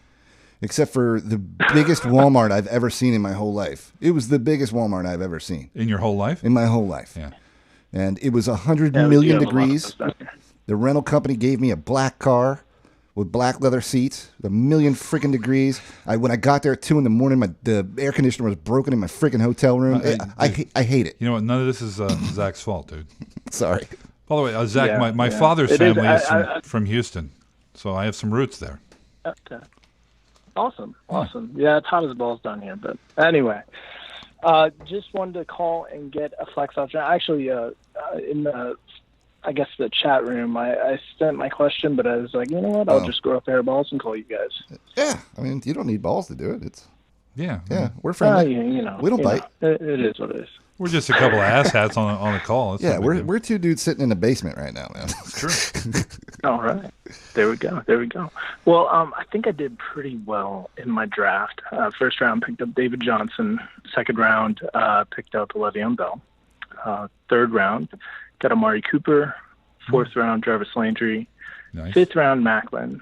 except for the biggest Walmart I've ever seen in my whole life. It was the biggest Walmart I've ever seen. In your whole life? In my whole life. Yeah. And it was 100 million degrees. The rental company gave me a black car with black leather seats, 1 million freaking degrees. When I got there at 2 a.m, the air conditioner was broken in my freaking hotel room. I hate it. You know what? None of this is Zach's fault, dude. Sorry. By the way, Zach, my father's family is from Houston, so I have some roots there. Okay. Awesome. Yeah, it's hot as balls down here, but anyway. Just wanted to call and get a flex option. Actually, in the chat room, I sent my question, but I was like, you know what? I'll just grow a pair of balls and call you guys. Yeah, I mean, you don't need balls to do it. Yeah, we're friendly. We don't bite. It is what it is. We're just a couple of asshats on a call. That's we're two dudes sitting in a basement right now, man. True. All right. There we go. Well, I think I did pretty well in my draft. First round picked up David Johnson. Second round picked up Le'Veon Bell. Third round got Amari Cooper. Fourth round Jarvis Landry. Nice. Fifth round Macklin.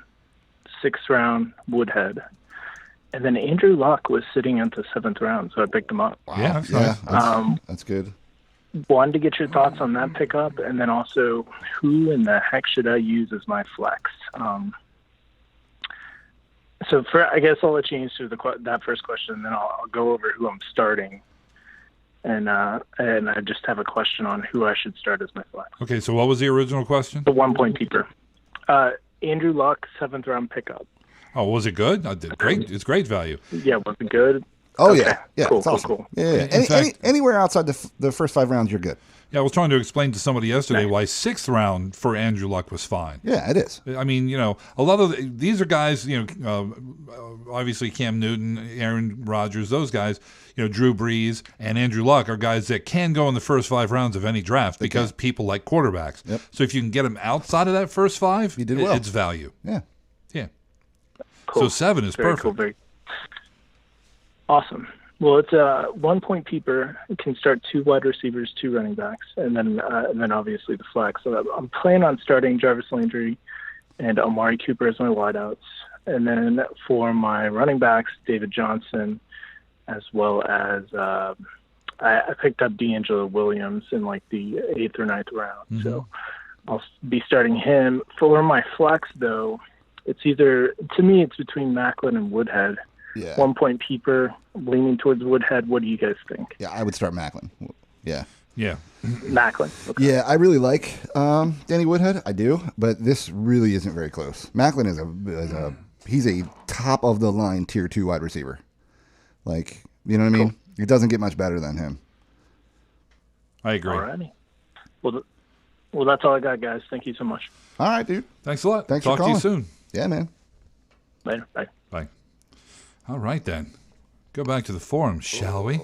Sixth round Woodhead. And then Andrew Luck was sitting at the 7th round, so I picked him up. Wow. Yeah, that's yeah, nice. That's good. Wanted to get your thoughts on that pickup, and then also, who in the heck should I use as my flex? So I guess I'll let you answer that first question, and then I'll go over who I'm starting, and I just have a question on who I should start as my flex. Okay, so what was the original question? The 1 point keeper. Andrew Luck, 7th round pickup. Oh, was it good? I did great. It's great value. Yeah, was it good? Oh, Okay. yeah. Cool, It's awesome. cool. Yeah. In fact- Anywhere outside the first 5 rounds, you're good. Yeah, I was trying to explain to somebody yesterday why 6th round for Andrew Luck was fine. Yeah, it is. I mean, a lot of these are guys, obviously Cam Newton, Aaron Rodgers, those guys, Drew Brees and Andrew Luck are guys that can go in the first 5 rounds of any draft because people like quarterbacks. Yep. So if you can get them outside of that first 5, You did well. it's value. Yeah. Yeah. Cool. So 7 is Very perfect. Cool, very awesome. Well, it's a 1 point keeper. It can start 2 wide receivers, 2 running backs, and then obviously the flex. So I'm planning on starting Jarvis Landry and Amari Cooper as my wideouts, and then for my running backs, David Johnson, as well as I picked up D'Angelo Williams in like the 8th or 9th round. Mm-hmm. So I'll be starting him. For my flex, though, it's between Macklin and Woodhead. Yeah. 1 point keeper, leaning towards Woodhead. What do you guys think? Yeah, I would start Macklin. Yeah. Yeah. Macklin. Okay. Yeah, I really like Danny Woodhead. I do, but this really isn't very close. Macklin he's a top of the line tier 2 wide receiver. Like, you know what I mean? It doesn't get much better than him. I agree. Alrighty. Well, that's all I got, guys. Thank you so much. All right, dude. Thanks a lot. Thanks Talk for to calling. you soon. Yeah, man. Later. Bye. Bye. All right, then. Go back to the forum, shall we?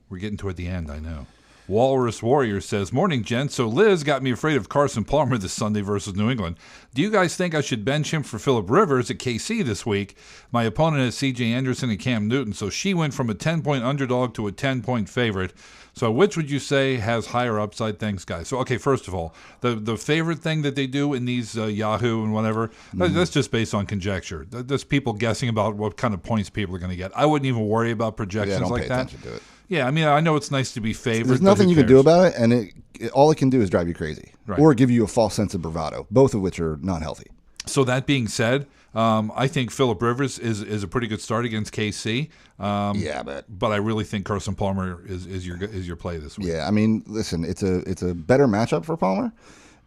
We're getting toward the end, I know. Walrus Warrior says, "Morning, gents. So Liz got me afraid of Carson Palmer this Sunday versus New England. Do you guys think I should bench him for Phillip Rivers at KC this week? My opponent is C.J. Anderson and Cam Newton, so she went from a 10-point underdog to a 10-point favorite. So which would you say has higher upside? Thanks, guys." So, okay, first of all, the favorite thing that they do in these Yahoo and whatever, that's just based on conjecture. That's people guessing about what kind of points people are going to get. I wouldn't even worry about projections don't like pay that. attention to it. Yeah, I mean, I know it's nice to be favored. There's but nothing who you can do cares? about it, and all it can do is drive you crazy, Right. or give you a false sense of bravado, both of which are not healthy. So that being said, I think Phillip Rivers is a pretty good start against KC. But I really think Carson Palmer is your play this week. Yeah, I mean, listen, it's a better matchup for Palmer,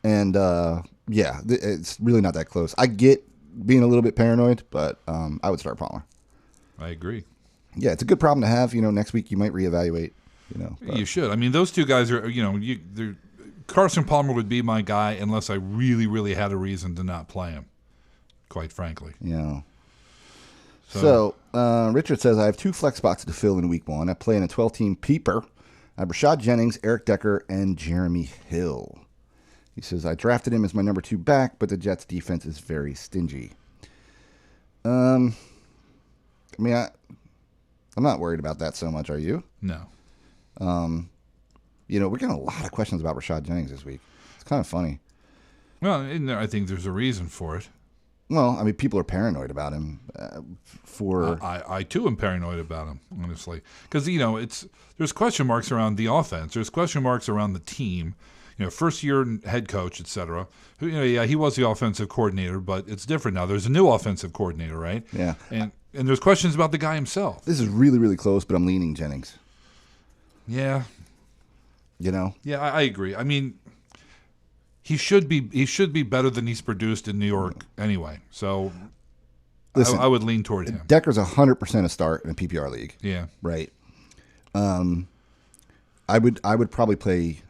and it's really not that close. I get being a little bit paranoid, but I would start Palmer. I agree. Yeah, it's a good problem to have. Next week you might reevaluate. You should. I mean, those two guys are. Carson Palmer would be my guy unless I really, really had a reason to not play him. Quite frankly. Yeah. So Richard says, I have 2 flex spots to fill in week 1. I play in a 12-team peeper. I have Rashad Jennings, Eric Decker, and Jeremy Hill. He says, I drafted him as my number 2 back, but the Jets' defense is very stingy. I'm not worried about that so much, are you? No. We're getting a lot of questions about Rashad Jennings this week. It's kind of funny. Well, I think there's a reason for it. Well, I mean, people are paranoid about him. I too am paranoid about him, honestly, because there's question marks around the offense. There's question marks around the team. First year head coach, etc. He was the offensive coordinator, but it's different now. There's a new offensive coordinator, right? Yeah. And there's questions about the guy himself. This is really, really close, but I'm leaning Jennings. Yeah. Yeah, I agree. I mean, he should be better than he's produced in New York anyway. So listen, I would lean toward him. Decker's 100% a start in a PPR league. Yeah. Right. I would probably play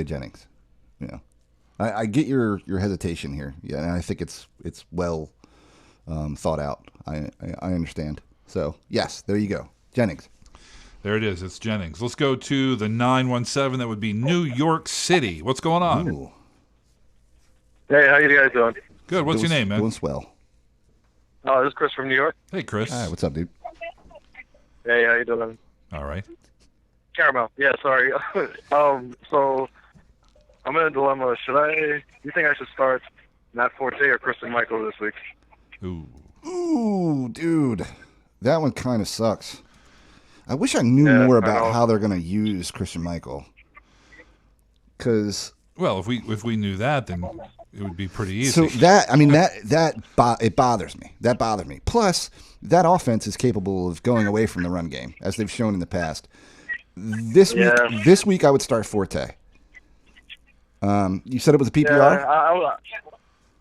Jennings. I get your hesitation here. Yeah, and I think it's well thought out. I understand. So yes, there you go, Jennings. There it is. It's Jennings. Let's go to the 917. That would be New York City. What's going on? Ooh. Hey, how you guys doing? Good. What's your name, man? Doing swell. Oh, this is Chris from New York. Hey, Chris. Hi, what's up, dude? Hey, how you doing? All right. Caramel. Yeah, sorry. So I'm in a dilemma. Do you think I should start Matt Forte or Kristen Michael this week? Ooh. Ooh, dude. That one kind of sucks. I wish I knew more about how they're going to use Christian Michael. Because... Well, if we knew that, then it would be pretty easy. So it bothers me. That bothers me. Plus, that offense is capable of going away from the run game, as they've shown in the past. This week I would start Forte. You said it was a PPR? Yeah,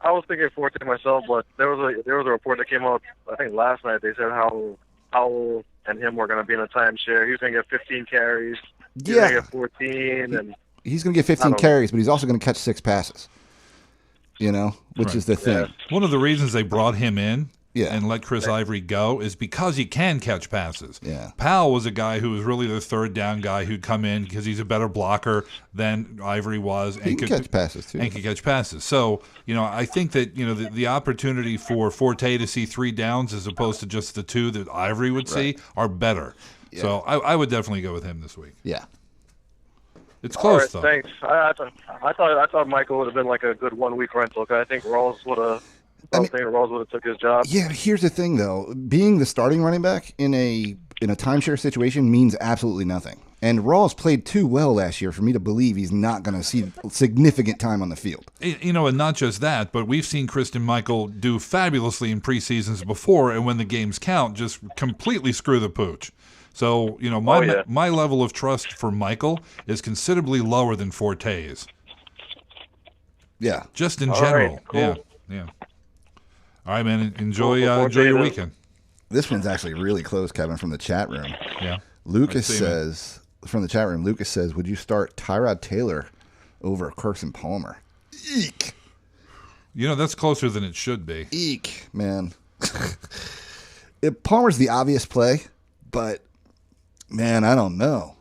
I was thinking Forte myself, but there was a report that came out, I think last night. They said how Howell and him were going to be in a timeshare. He was going to get 15 carries. He was going to get 14, and he's going to get 15 carries, but he's also going to catch 6 passes. Which is the thing. Yeah. One of the reasons they brought him in and let Chris Ivory go is because he can catch passes. Yeah. Powell was a guy who was really the third down guy who'd come in because he's a better blocker than Ivory was. He can catch passes, too. And can catch passes. So, I think that, the opportunity for Forte to see 3 downs as opposed to just the 2 that Ivory would see are better. Yeah. So I would definitely go with him this week. Yeah. It's close, though. Thanks. I thought Michael would have been like a good 1 week rental. I think Rawls would have. Rawls would have took his job. Yeah, here's the thing though: being the starting running back in a timeshare situation means absolutely nothing. And Rawls played too well last year for me to believe he's not going to see significant time on the field. And not just that, but we've seen Christian Michael do fabulously in preseasons before, and when the games count, just completely screw the pooch. So, my level of trust for Michael is considerably lower than Forte's. Yeah. Just in general. Right, cool. Yeah. All right, man. Enjoy your weekend. This one's actually really close, Kevin, from the chat room. Yeah. Lucas says, from the chat room, would you start Tyrod Taylor over Carson Palmer? Eek. That's closer than it should be. Eek, man. Palmer's the obvious play, but... Man, I don't know.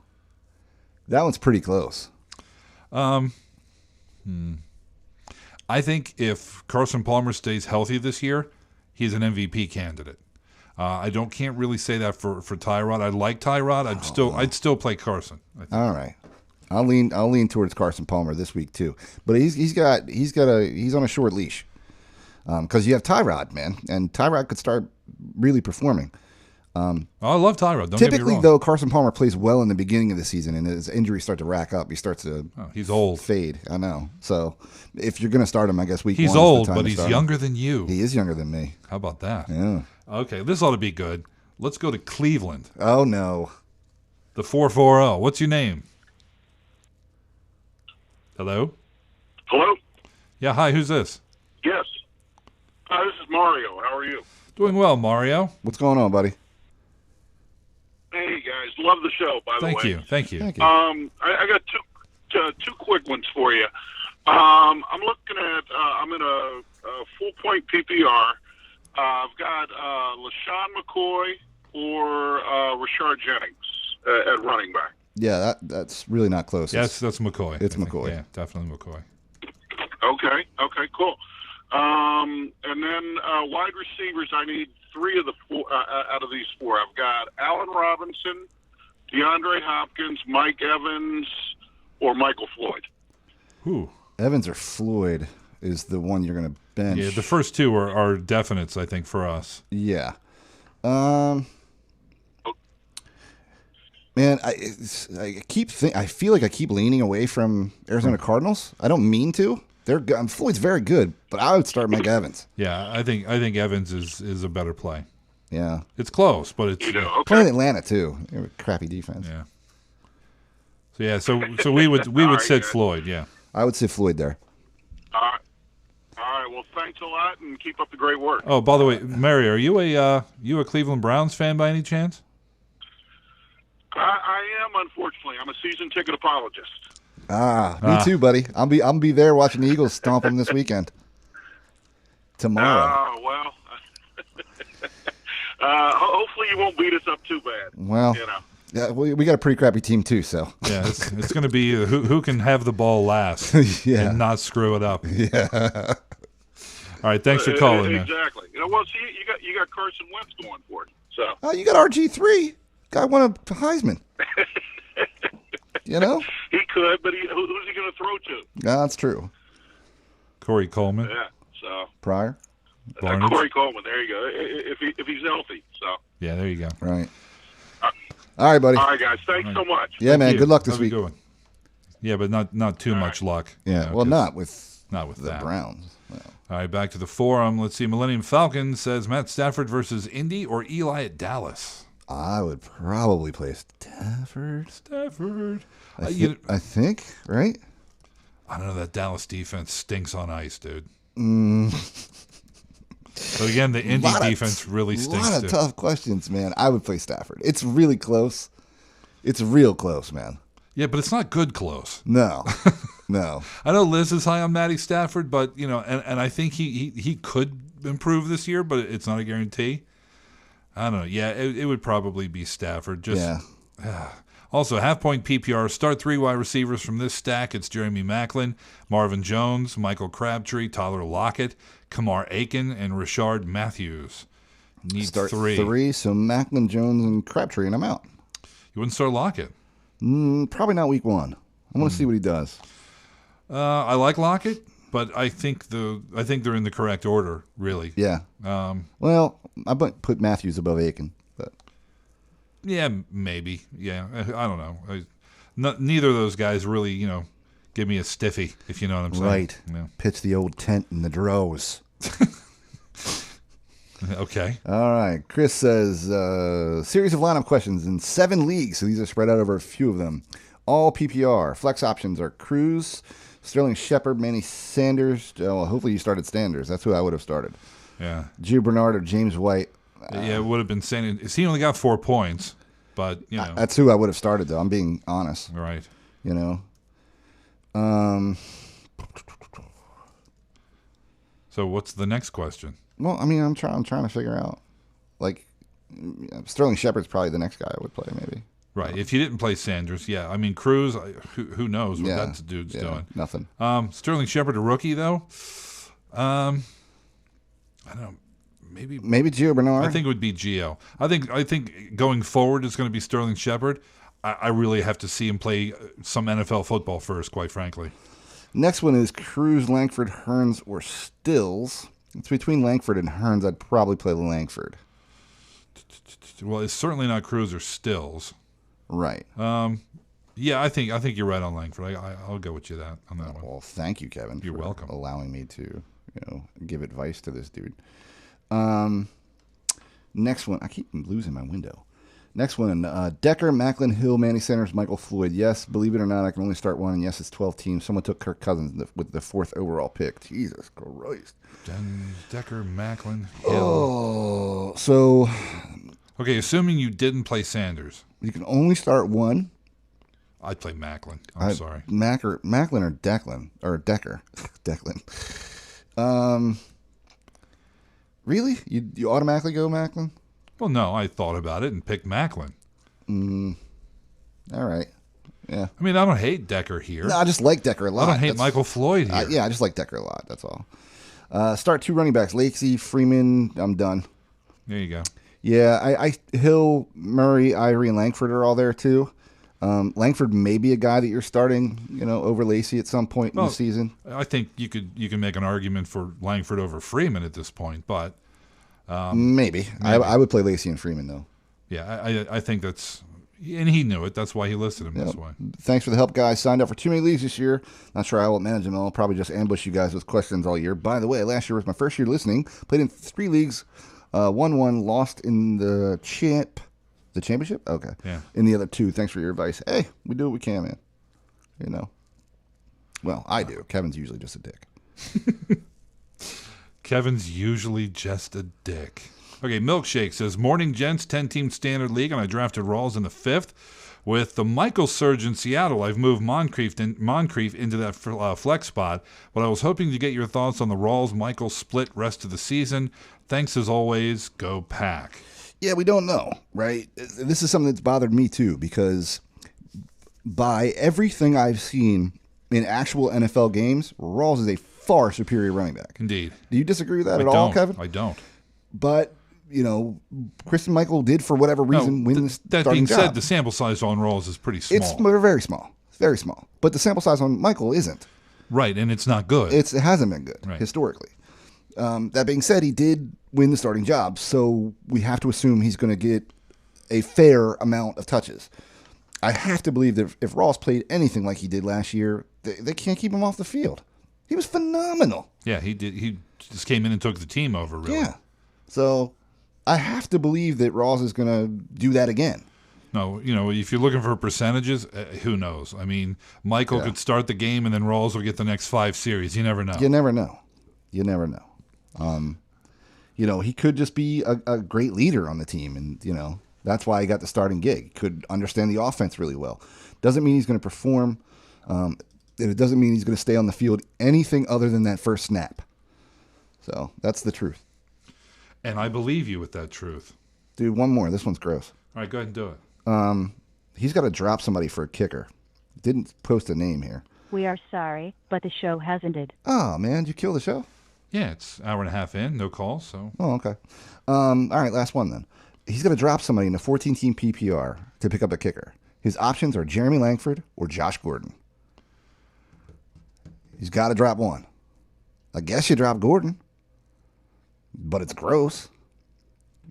That one's pretty close. I think if Carson Palmer stays healthy this year, he's an MVP candidate. I can't really say that for Tyrod. I like Tyrod. I'd still play Carson. All right, I'll lean towards Carson Palmer this week too. But he's on a short leash because you have Tyrod, man, and Tyrod could start really performing. I love Tyrod. Don't typically, get me wrong. though, Carson Palmer plays well in the beginning of the season, and as injuries start to rack up, he starts to he's old fade. I know. So if you're going to start him, I guess he's old, but he's younger than you. He is younger than me. How about that? Yeah. Okay, this ought to be good. Let's go to Cleveland. Oh no. The 440. What's your name? Hello. Hello. Yeah. Hi. Who's this? Yes. Hi. This is Mario. How are you? Doing well, Mario. What's going on, buddy? Hey guys, love the show. By the way, thank you. I got two quick ones for you. I'm looking at. I'm in a full point PPR. I've got LaShawn McCoy or Rashard Jennings at running back. Yeah, that's really not close. Yes, that's McCoy. It's McCoy. Yeah, definitely McCoy. Okay, cool. And then wide receivers, I need 3 of the 4 out of these 4. I've got Allen Robinson, DeAndre Hopkins, Mike Evans, or Michael Floyd. Who? Evans or Floyd is the one you're going to bench. Yeah, the first 2 are definites, I think, for us. Yeah. Man, I feel like I keep leaning away from Arizona Cardinals. I don't mean to. Floyd's very good, but I would start Mike Evans. Yeah, I think Evans is a better play. Yeah, it's close, but it's playing Atlanta too. They're a crappy defense. Yeah. So we would sit Floyd. Yeah, I would sit Floyd there. All right. Well, thanks a lot, and keep up the great work. Oh, by the way, Mary, are you a Cleveland Browns fan by any chance? I am, unfortunately. I'm a season ticket apologist. Me too, buddy. I'll be there watching the Eagles stomp them this weekend. Tomorrow. Well. Hopefully you won't beat us up too bad. Well, yeah, we got a pretty crappy team too. So yeah, it's going to be who can have the ball last and not screw it up. Yeah. All right, thanks for calling. Exactly. Well, see, you got Carson Wentz going for it. So. You got RG3. Guy won a Heisman. He could, but who's he going to throw to? That's true. Corey Coleman. Yeah. So. Pryor. Barnage. Corey Coleman. There you go. If he's healthy. So. Yeah, there you go. Right. All right, buddy. All right, guys. Thanks so much. Yeah, man. Good luck this week. Good one. Yeah, but not too much luck. Yeah, you know, well, not with the that. Browns. No. All right, back to the forum. Let's see. Millennium Falcon says Matt Stafford versus Indy or Eli at Dallas. I would probably play Stafford. I think, right? I don't know. That Dallas defense stinks on ice, dude. But again, the Indy defense really stinks. A lot of tough questions, man. I would play Stafford. It's really close. It's real close, man. Yeah, but it's not good close. No. No. I know Liz is high on Matty Stafford, but, you know, and I think he could improve this year, but it's not a guarantee. I don't know. Yeah, it would probably be Stafford. Also, half-point PPR. Start 3 wide receivers from this stack. It's Jeremy Maclin, Marvin Jones, Michael Crabtree, Tyler Lockett, Kamar Aiken, and Rashard Matthews. Need start 3. 3, so Maclin, Jones, and Crabtree, and I'm out. You wouldn't start Lockett? Probably not week 1. I want to see what he does. I like Lockett, but I think they're in the correct order, really. Yeah. Well, I might put Matthews above Aiken, but yeah, maybe. Yeah, I don't know. Neither of those guys really, you know, give me a stiffy, if you know what I'm saying. Right. Yeah. Pitch the old tent in the drows. Okay. All right. Chris says, series of lineup questions in 7 leagues, so these are spread out over a few of them. All PPR. Flex options are Cruz, Sterling Shepard, Manny Sanders. Well, hopefully you started Sanders. That's who I would have started. Yeah. Gio Bernard or James White. Yeah, it would have been Sanders. He only got 4 points, but, you know. That's who I would have started, though. I'm being honest. Right. You know. So what's the next question? Well, I mean, I'm trying to figure out. Like, Sterling Shepard's probably the next guy I would play, maybe. Right. If you didn't play Sanders, yeah. I mean, Cruz, who knows what that dude's doing. Nothing. Sterling Shepard, a rookie, though? I don't know. Maybe Gio Bernard. I think it would be Gio. I think going forward it's going to be Sterling Shepard. I really have to see him play some NFL football first, quite frankly. Next one is Cruz, Langford, Hearns, or Stills. It's between Langford and Hearns. I'd probably play Langford. Well, it's certainly not Cruz or Stills. Right. Yeah, I think you're right on Langford. I'll go with you on that one. Well, thank you, Kevin. You're welcome. Allowing me to, give advice to this dude. Next one. I keep losing my window. Next one, Decker, Macklin, Hill, Manny Sanders, Michael Floyd. Yes, believe it or not, I can only start one, and yes, it's 12 teams. Someone took Kirk Cousins with the 4th overall pick. Jesus Christ. Decker, Macklin, Hill. Oh, so... Okay, assuming you didn't play Sanders. You can only start one. I'd play Macklin. I'm sorry. Macklin or Declan. Or Decker. Declan. Really? You automatically go Macklin? Well, no, I thought about it and picked Macklin. All right. Yeah. I mean, I don't hate Decker here. No, I just like Decker a lot. I don't hate Michael Floyd here. Yeah, I just like Decker a lot. That's all. Start 2 running backs. Lacey, Freeman. I'm done. There you go. Yeah, I Hill, Murray, Ivory, and Langford are all there too. Langford may be a guy that you're starting, over Lacey at some point in the season. I think you can make an argument for Langford over Freeman at this point, but maybe. I would play Lacey and Freeman though. Yeah, I think that's, and he knew it. That's why he listed him this way. Thanks for the help, guys. Signed up for too many leagues this year. Not sure I will manage them all. I'll probably just ambush you guys with questions all year. By the way, last year was my first year listening. Played in 3 leagues. 1-1, lost in the championship? Okay. Yeah. In the other 2. Thanks for your advice. Hey, we do what we can, man. Well, I do. Kevin's usually just a dick. Kevin's usually just a dick. Okay, Milkshake says, morning, gents, 10-team standard league, and I drafted Rawls in the 5th. With the Michael surge in Seattle, I've moved Moncrief into that flex spot, but I was hoping to get your thoughts on the Rawls-Michael split rest of the season. Thanks as always. Go Pack. Yeah, we don't know, right? This is something that's bothered me too, because by everything I've seen in actual NFL games, Rawls is a far superior running back. Indeed. Do you disagree with that at all, Kevin? I don't. But, Christian Michael did, for whatever reason, win the that starting being job. said, the sample size on Rawls is pretty small. It's very small. Very small. But the sample size on Michael isn't. Right, and it's not good. It hasn't been good, historically. That being said, he did win the starting job, so we have to assume he's going to get a fair amount of touches. I have to believe that if Ross played anything like he did last year, they can't keep him off the field. He was phenomenal. Yeah, he did. He just came in and took the team over, really. Yeah. So I have to believe that Ross is going to do that again. No, if you're looking for percentages, who knows? I mean, Michael could start the game and then Rawls will get the next 5 series. You never know. You never know. He could just be a great leader on the team, and, that's why he got the starting gig. Could understand the offense really well. Doesn't mean he's going to perform. It doesn't mean he's going to stay on the field anything other than that first snap. So that's the truth. And I believe you with that truth. Dude, one more. This one's gross. All right, go ahead and do it. He's got to drop somebody for a kicker. Didn't post a name here. We are sorry, but the show has ended. Oh, man. Did you kill the show? Yeah, it's an hour and a half in. No calls, so. Oh, okay. All right, last one then. He's going to drop somebody in a 14-team PPR to pick up a kicker. His options are Jeremy Langford or Josh Gordon. He's got to drop one. I guess you drop Gordon, but it's gross.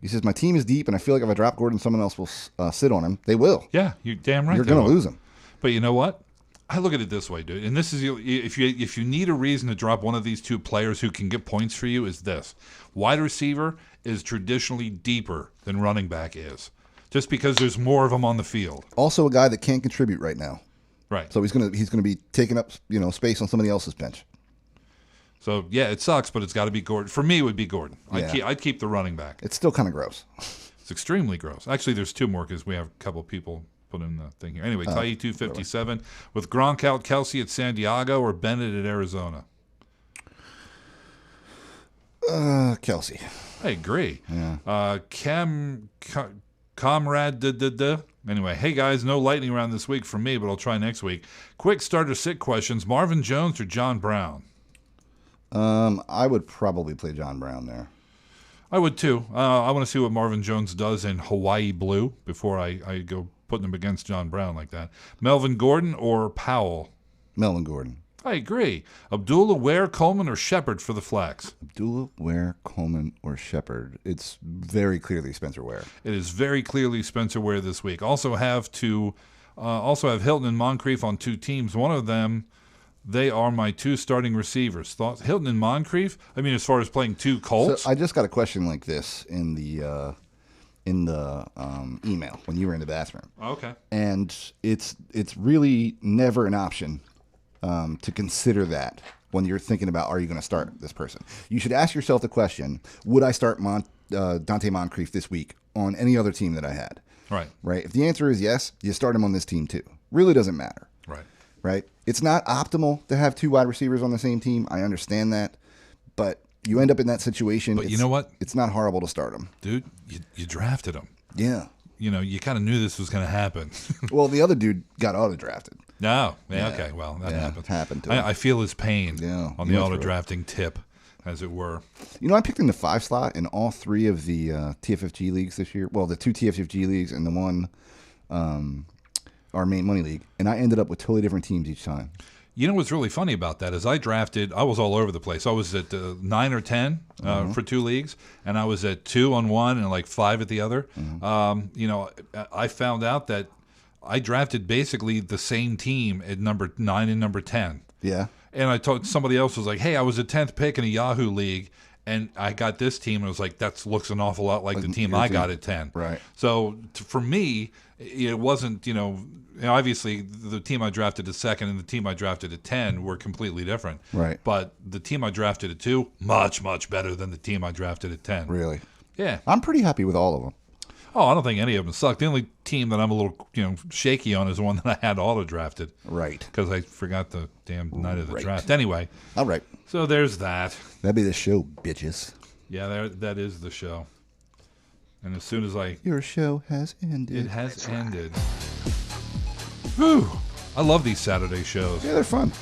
He says, my team is deep, and I feel like if I drop Gordon, someone else will sit on him. They will. Yeah, you're damn right. You're going to lose him. But you know what? I look at it this way, dude. And this is if you need a reason to drop one of these two players who can get points for you, is this. Wide receiver is traditionally deeper than running back is, just because there's more of them on the field. Also a guy that can't contribute right now. Right. So he's gonna be taking up space on somebody else's bench. So yeah, it sucks, but it's got to be Gordon. For me, it would be Gordon. Yeah. I'd keep the running back. It's still kind of gross. It's extremely gross. Actually, there's 2 more because we have a couple people put in the thing here. Anyway, Tayi 257 with Gronk out, Kelsey at San Diego, or Bennett at Arizona. Kelsey. I agree. Yeah. Comrade. Anyway, hey guys, no lightning round this week from me, but I'll try next week. Quick starter sit questions: Marvin Jones or John Brown? I would probably play John Brown there. I would too. I want to see what Marvin Jones does in Hawaii blue before I go putting him against John Brown like that. Melvin Gordon or Powell? Melvin Gordon. I agree. Abdullah, Ware, Coleman, or Shepard for the flex? Abdullah, Ware, Coleman, or Shepard. It's very clearly Spencer Ware. It is very clearly Spencer Ware this week. Also have Hilton and Moncrief on 2 teams. One of them, they are my 2 starting receivers. Thoughts? Hilton and Moncrief? I mean, as far as playing 2 Colts? So I just got a question like this in the email when you were in the bathroom. Okay. And it's really never an option to consider that when you're thinking about, are you going to start this person? You should ask yourself the question, would I start Dante Moncrief this week on any other team that I had? Right. Right. If the answer is yes, you start him on this team too. Really doesn't matter. Right. Right. It's not optimal to have 2 wide receivers on the same team. I understand that. But you end up in that situation. But you know what? It's not horrible to start him. Dude, you drafted him. Yeah. You kind of knew this was going to happen. Well, the other dude got auto-drafted. No. Yeah, okay. Well, that happened to him. I feel his pain on the went auto-drafting tip, as it were. I picked in the 5 slot in all 3 of the TFFG leagues this year. Well, the 2 TFFG leagues and the one our main money league. And I ended up with totally different teams each time. You know what's really funny about that is I was all over the place. I was at 9 or 10 for 2 leagues, and I was at 2 on one and like 5 at the other. I found out that I drafted basically the same team at number 9 and number 10. Yeah. And I told somebody else was like, hey, I was a 10th pick in a Yahoo league, and I got this team, and I was like, that looks an awful lot like the team I got at 10. Right. So for me, it wasn't, obviously the team I drafted at 2nd and the team I drafted at 10 were completely different. Right. But the team I drafted at 2, much, much better than the team I drafted at 10. Really? Yeah. I'm pretty happy with all of them. Oh, I don't think any of them suck. The only team that I'm a little, shaky on is the one that I had auto-drafted. Right. Because I forgot the damn night of the draft. Anyway. All right. So there's that. That'd be the show, bitches. Yeah, that is the show. And as soon as Your show has ended. It has ended. Whew. I love these Saturday shows. Yeah, they're fun.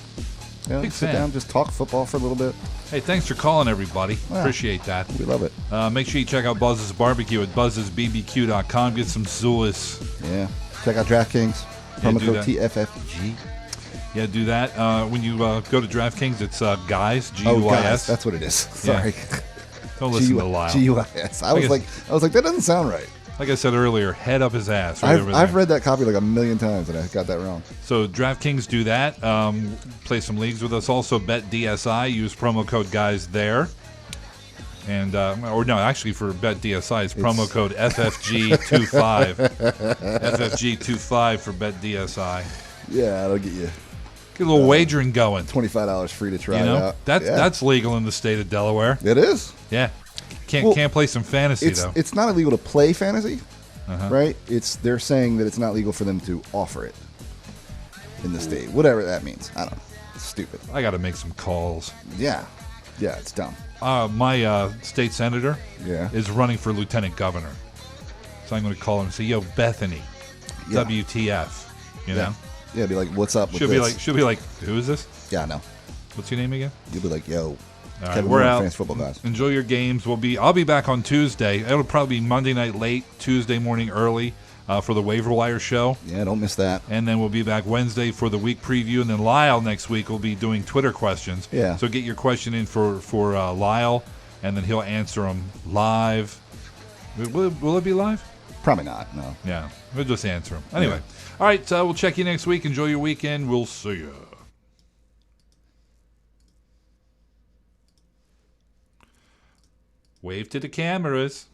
Big sit fan. down, just talk football for a little bit. Hey, thanks for calling, everybody. Yeah. Appreciate that. We love it. Make sure you check out Buzz's Barbecue at buzzesbbq.com. Get some Zulus. Yeah. Check out DraftKings. Promo do code that. TFFG. Yeah, do that. When you go to DraftKings, it's Guys, Guys. Oh, Guys, that's what it is. Sorry. Yeah. Don't listen to Lyle. GUIS. I was like, that doesn't sound right. Like I said earlier, head up his ass. I've read that copy like a million times, and I got that wrong. So DraftKings, do that. Play some leagues with us. Also, BetDSI. Use promo code Guys there. And actually for BetDSI, it's promo code FFG25. FFG25 for BetDSI. Yeah, that'll get you. Get a little wagering going. $25 free to try it know, out. That's legal in the state of Delaware. It is. Yeah. Can't play some fantasy though. It's not illegal to play fantasy, right? They're saying that it's not legal for them to offer it in the state. Whatever that means. I don't know. It's stupid. I got to make some calls. Yeah. Yeah, it's dumb. My state senator is running for lieutenant governor. So I'm going to call him and say, "Yo, Bethany, WTF?" You know? Yeah, be like, "What's up with she'll this?" She'll be like, "Who is this?" Yeah, I know. What's your name again? You'll be like, "Yo, all right, Kevin we're Moore, out. Fantasy Football Guys." Enjoy your games. I'll be back on Tuesday. It'll probably be Monday night late, Tuesday morning early for the Waiver Wire show. Yeah, don't miss that. And then we'll be back Wednesday for the week preview. And then Lyle next week will be doing Twitter questions. Yeah. So get your question in for Lyle, and then he'll answer them live. Will it be live? Probably not. No. Yeah, we'll just answer them. Anyway, all right. We'll check you next week. Enjoy your weekend. We'll see you. Wave to the cameras.